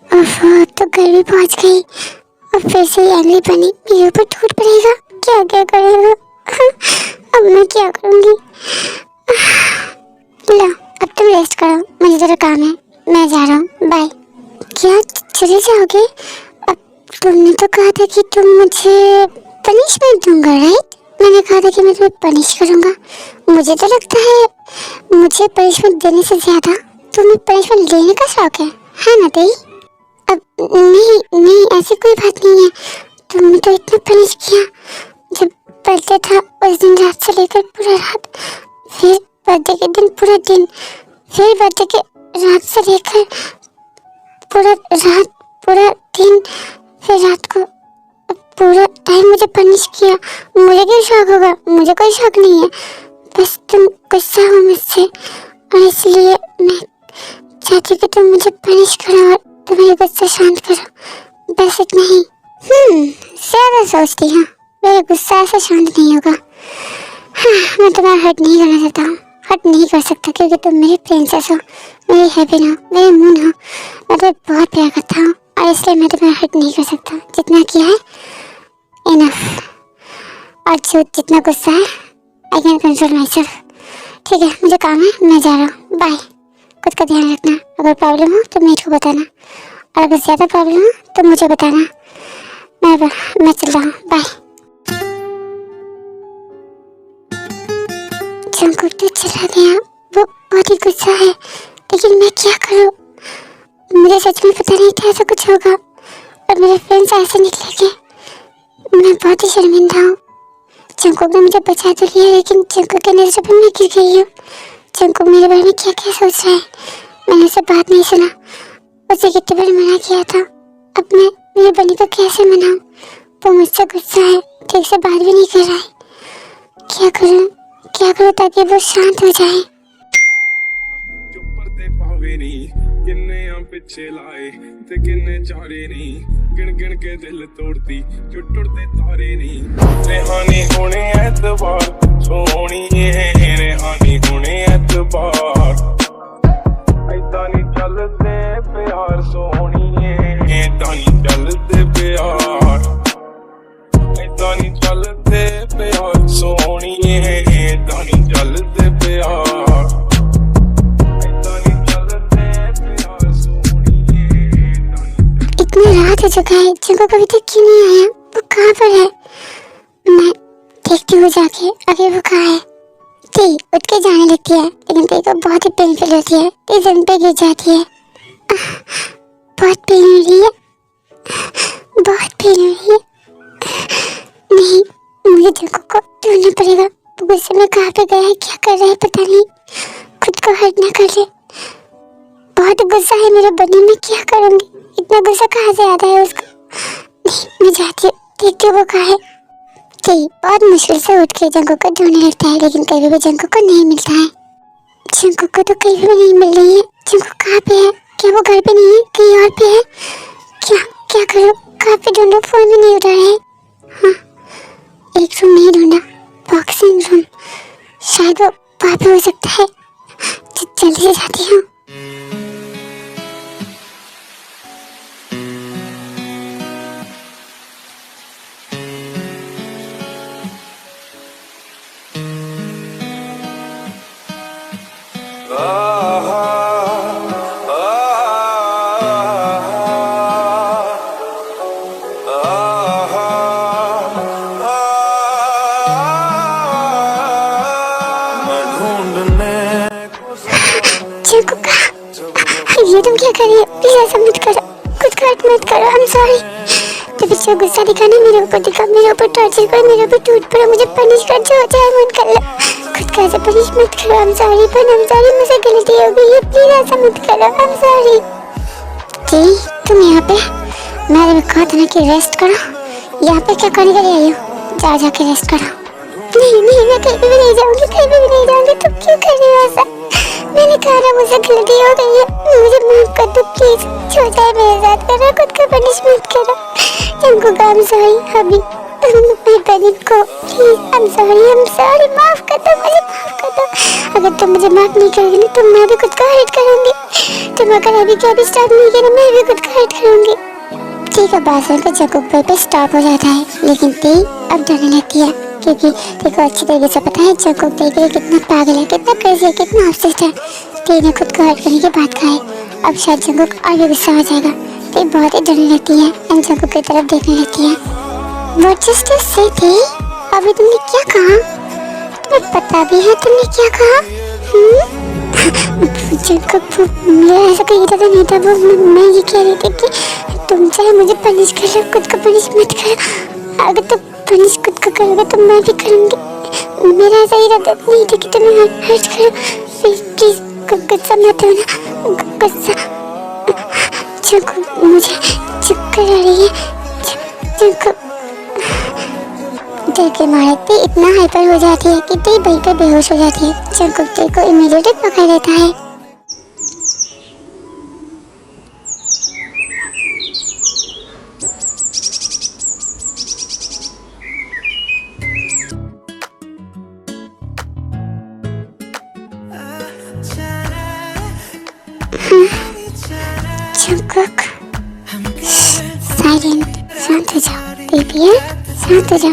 ओह तो घर भी पहुंच गई और फिर से एंग्री बनी मेरे ऊपर टूट पड़ेगा। क्या क्या करेगा? अब मैं क्या करूंगी? लो अब तुम रेस्ट करो, मुझे जरा काम है, मैं जा रहा हूँ, बाय। क्या चले जाओगे? अब तुमने तो कहा था कि तुम मुझे पनिशमेंट दूंगा, राइट? मैंने कहा था कि मैं तुम्हें पनिश करूंगा। मुझे तो लगता है मुझे पनिशमेंट देने से ज्यादा तुम्हें पनिशमेंट लेने का शौक है ना टी? अब नहीं नहीं, ऐसी कोई बात नहीं है। तुमने तो इतना पनिश किया। जब बर्थडे था उस दिन रात से लेकर पूरा रात, फिर बर्थडे के दिन पूरा दिन, फिर बर्थडे के रात से लेकर पूरा रात पूरा दिन, फिर रात को पूरा टाइम मुझे पनिश किया। मुझे क्यों शौक होगा? मुझे कोई शौक नहीं है, बस तुम गुस्सा हो मुझसे और इसलिए मैं चाहती हूँ कि तुम मुझे पनिश करो और तुम्हारे गुस्सा शांत करो, बस इतना ही। ज्यादा सोचती हूँ, मेरा गुस्सा ऐसे शांत नहीं होगा। हाँ, मैं तुम्हारा हर्ट नहीं करना चाहता हूँ, हर्ट नहीं कर सकता, क्योंकि तुम मेरी प्रिंसेस हो, मेरी हेवन हो, मेरी मून हो। मैं तुम्हें बहुत प्यार करता हूँ और इसलिए मैं तुम्हें हर्ट नहीं कर सकता। जितना किया है इनफ, और जो जितना गुस्सा है I can control my self. ठीक है, मुझे काम है, मैं जा रहा हूँ, बाय। खुद का ध्यान रखना, अगर प्रॉब्लम हो तो मेरे को बताना और अगर ज़्यादा प्रॉब्लम हो तो मुझे बताना। मैं चल रहा हूँ, बाय। जंकुक तो चला गया, वो बहुत ही गुस्सा है, लेकिन मैं क्या करूँ? मुझे सच में पता नहीं था ऐसा कुछ होगा और मेरे फ्रेंड्स ऐसे निकलेंगे। मैं बहुत ही शर्मिंदा हूँ। जंकुक ने मुझे बचा तो लिया, लेकिन जंकुक के नजर पर मैं गिर गई हूँ। जंकुक मेरे बारे में क्या क्या सोच रहा है? मैंने उसे बात नहीं सुना, उसे कितने बार मना किया था। अब मैं मेरी बनी को कैसे मनाऊं? वो मुझसे गुस्सा है, ठीक से बात भी नहीं कर रहा है। क्या करूं ताकि वो शांत हो जाए? किन्ने पिछे लाए ते किन्ने चारे नहीं, गिन गिन के दिल तोड़ती जो टुटते तारे नहीं। रेहानी होने एतबार सोनी है, रेहानी होने एतबार, ऐदा नहीं चलते प्यार सोनी है, ऐदा नहीं चलते प्यार, ऐदा नहीं चलते प्यार सोनी है, ऐदा नहीं चलते प्यार। रात हो चुका है, जंकुक अभी तक क्यों नहीं आया? वो कहाँ पर है? मैं देखती हूँ जाके अभी वो कहाँ है। टी उठ के जाने लगती है, लेकिन टी को बहुत ही पेन फील होती है। टी जमीन पे गिर जाती है। बहुत पेन हो रही है, बहुत पेन हो रही है। नहीं, मुझे जंकुक को ढूंढना पड़ेगा। वो गुस्से में कहाँ पे गया है, क्या कर रहा है पता नहीं, खुद को हर्ट ना कर ले। बहुत गुस्सा है मेरे बनी में, क्या करूँगी? इतना गुस्सा कहाँ से आता है उसको? नहीं, मैं जाती हूँ, देखती हूँ वो कहाँ है। ठीक, बहुत मुश्किल से उठ के जंकुक को ढूंढने लगता है, लेकिन कहीं भी जंकुक को नहीं मिलता है। जंकुक को तो कहीं भी नहीं मिल रही है। जंकुक कहाँ पे है? क्या वो घर पे नहीं है, कहीं और पे है? क्या करूँ? कहाँ पे ढूंढूं? फोन भी नहीं उठा रहा है। हाँ, एक रूम नहीं ढूंढा, बॉक्सिंग रूम, शायद वो वहाँ पे हो सकता है। जल्दी से जाती हूँ। करिए प्लीज, ऐसा मत करो, खुद को हर्ट मत करो। I am sorry. तो फिर जो गुस्सा दिखाना मेरे ऊपर दिखा, मेरे ऊपर टॉर्चर करो, मेरे ऊपर टूट पड़ो, मुझे पनिश कर, जो चाहे मन कर लो, खुद को ऐसा पनिश मत करो। आई एम सॉरी, पर आई एम सॉरी, मुझसे गलती हो गई है, प्लीज ऐसा मत करो। I am sorry. जी तुम यहाँ पे, मैंने भी कहा था ना कि रेस्ट करो, यहाँ पे क्या करने के लिए आई हो? जाके रेस्ट करो। नहीं नहीं, मैं कहीं भी नहीं जाऊंगी, कहीं भी नहीं जाऊंगी। तुम क्यों कर रही हो ऐसा? मैंने कहा ना मुझसे गलती हो गई है, मुझे माफ कर दो प्लीज, छोटा है मेरे साथ, करो खुद को पनिश मत करो। तुमको आई एम सॉरी हबी, मेरी बहन को प्लीज, आई एम सॉरी, माफ कर दो, मुझे माफ कर दो। अगर तुम मुझे माफ नहीं करोगे ना तो मैं भी खुद को हर्ट करूंगी। तुम अगर अभी क्या भी स्टॉप नहीं किया, मैं भी खुद को हर्ट करूंगी। ठीक है, बात का जंगकुक पे स्टॉप हो जाता है, लेकिन ती अब डरने लगती है, क्योंकि देखो अच्छी तरीके से पता है जंगकुक ती के लिए कितना पागल है, कितना क्रेजी है, कितना ऑब्सेस्ड है। ती ने खुद को हर्ट करने की बात कहा है, अब शायद जंगकुक और भी गुस्सा हो जाएगा। ती बहुत ही डरने लगती है एंड जंगकुक की तरफ देखने लगती है। व्हाट जस्ट से ती, अभी तुमने क्या कहा? तुम्हें पता भी है तुमने क्या कहा? जंगकुक, मेरा ऐसा कोई इरादा नहीं था, वो मैं ये कह रही थी कि तुम चाहे मुझे पनिश कर लो, खुद को पनिश मत करो। अगर तुम पनिश खुद को करोगे तो मैं भी करूँगी। मेरा ऐसा इरादा नहीं था कि तुम्हें हर्ट करो। प्लीज गुस्सा मत होना, गुस्सा। जंगकुक, मुझे चक्कर आ रही है। जंगकुक डर के मारे ती इतना हाइपर हो जाती है कि ती वहीं पर बेहोश हो जाती है। जंगकुक ती को इमीडिएटली पकड़ लेता है। जंगकुक साइलेंट, शांत हो जाओ बेबी, शांत हो जाओ,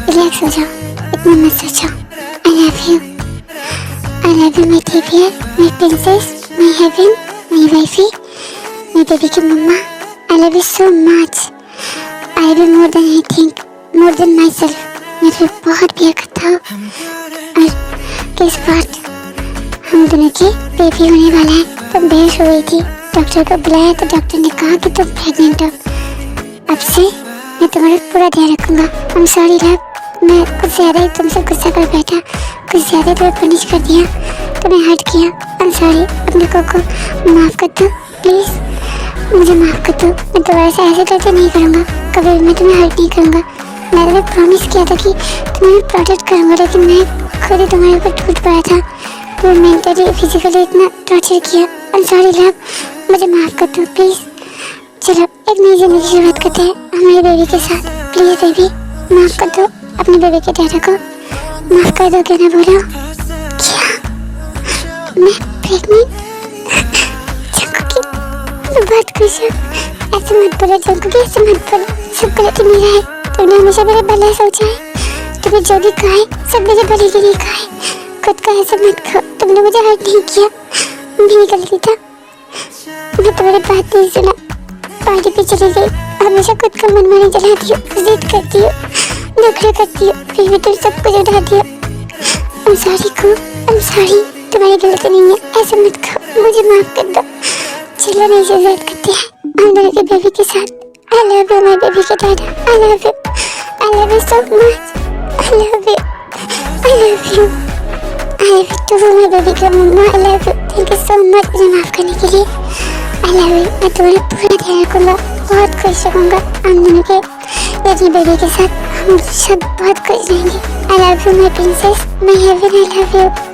रिलैक्स हो जाओ, इतना मत सोचो। I love you my baby, my princess, my heaven, my wifey, my baby की mama. I love you so much. I love more than I think, more than myself. मैं फिर बहुत प्यार करता हूँ। और किस बात, हम दोनों की बेबी होने वाला है। तुम बेहोश हो गई थी, डॉक्टर को बुलाया तो डॉक्टर ने कहा कि तुम प्रेग्नेंट हो। अब से मैं तुम्हारा पूरा ध्यान रखूंगा। आई एम सॉरी लव, मैं कुछ ज़्यादा ही तुमसे गुस्सा कर बैठा, कुछ ज़्यादा तुम्हें पनिश कर दिया, तुम्हें हर्ट किया। आई एम सॉरी, अपने को माफ़ कर दो प्लीज़, मुझे माफ़ कर दो। मैं दोबारा से ऐसे गलती नहीं करूँगा, कभी भी मैं तुम्हें हर्ट नहीं करूँगा। मैं तुम्हें प्रॉमिस किया था कि तुम्हें प्रोटेक्ट करूँगा, लेकिन मैं खुद ही तुम्हारे ऊपर टूट पड़ा था। तुम्हें मेंटली फिजिकली इतना टॉर्चर किया। आई एम सॉरी लव, मुझे माफ़ कर दो प्लीज़। चलो एक नई जिंदगी की शुरुआत करते हैं हमारे बेबी के साथ। प्लीज़ बेबी, माफ़ कर दो अपने बेबी के डैडा को, माफ़ कर दो। क्या ना बोलो? क्या मैं प्रेग्नेंट? जंगकुक, मैं बहुत खुश हूँ। ऐसे मत बोलो जंगकुक, ऐसे मत बोलो, सब गलती मेरा है। तुमने हमेशा मेरा भला सोचा है, तुम्हें जो भी कहा है सब मेरे भले के लिए कहा है। खुद का ऐसा मत कहो, तुमने मुझे हर्ट नहीं किया, मेरी गलती था। मैं तुम्हारी बात नहीं सुना, पार्टी पे चली गई, हमेशा खुद का मनमानी जलाती हूँ, जिद करती हूँ, नखरे करती हूँ, फिर भी तुम सब कुछ उठाती हो। I'm sorry को, I'm sorry, तुम्हारी गलती नहीं है, ऐसा मत कहो, मुझे माफ कर दो। चलो नई शुरुआत करते हैं हम दोनों के बेबी के साथ। I love you my baby के दादा, I love you so much, I love you, I love you too my baby का मम्मा, I love you, thank you so much मुझे माफ करने के लिए। I love you, मैं तुम्हारा पूरा ध्यान रखूँगा, बहुत खुश रहूँगा हम दोनों के अपनी बेबी के साथ, हम सब बहुत खुश रहेंगे। I love you my princess, my heaven, I love you।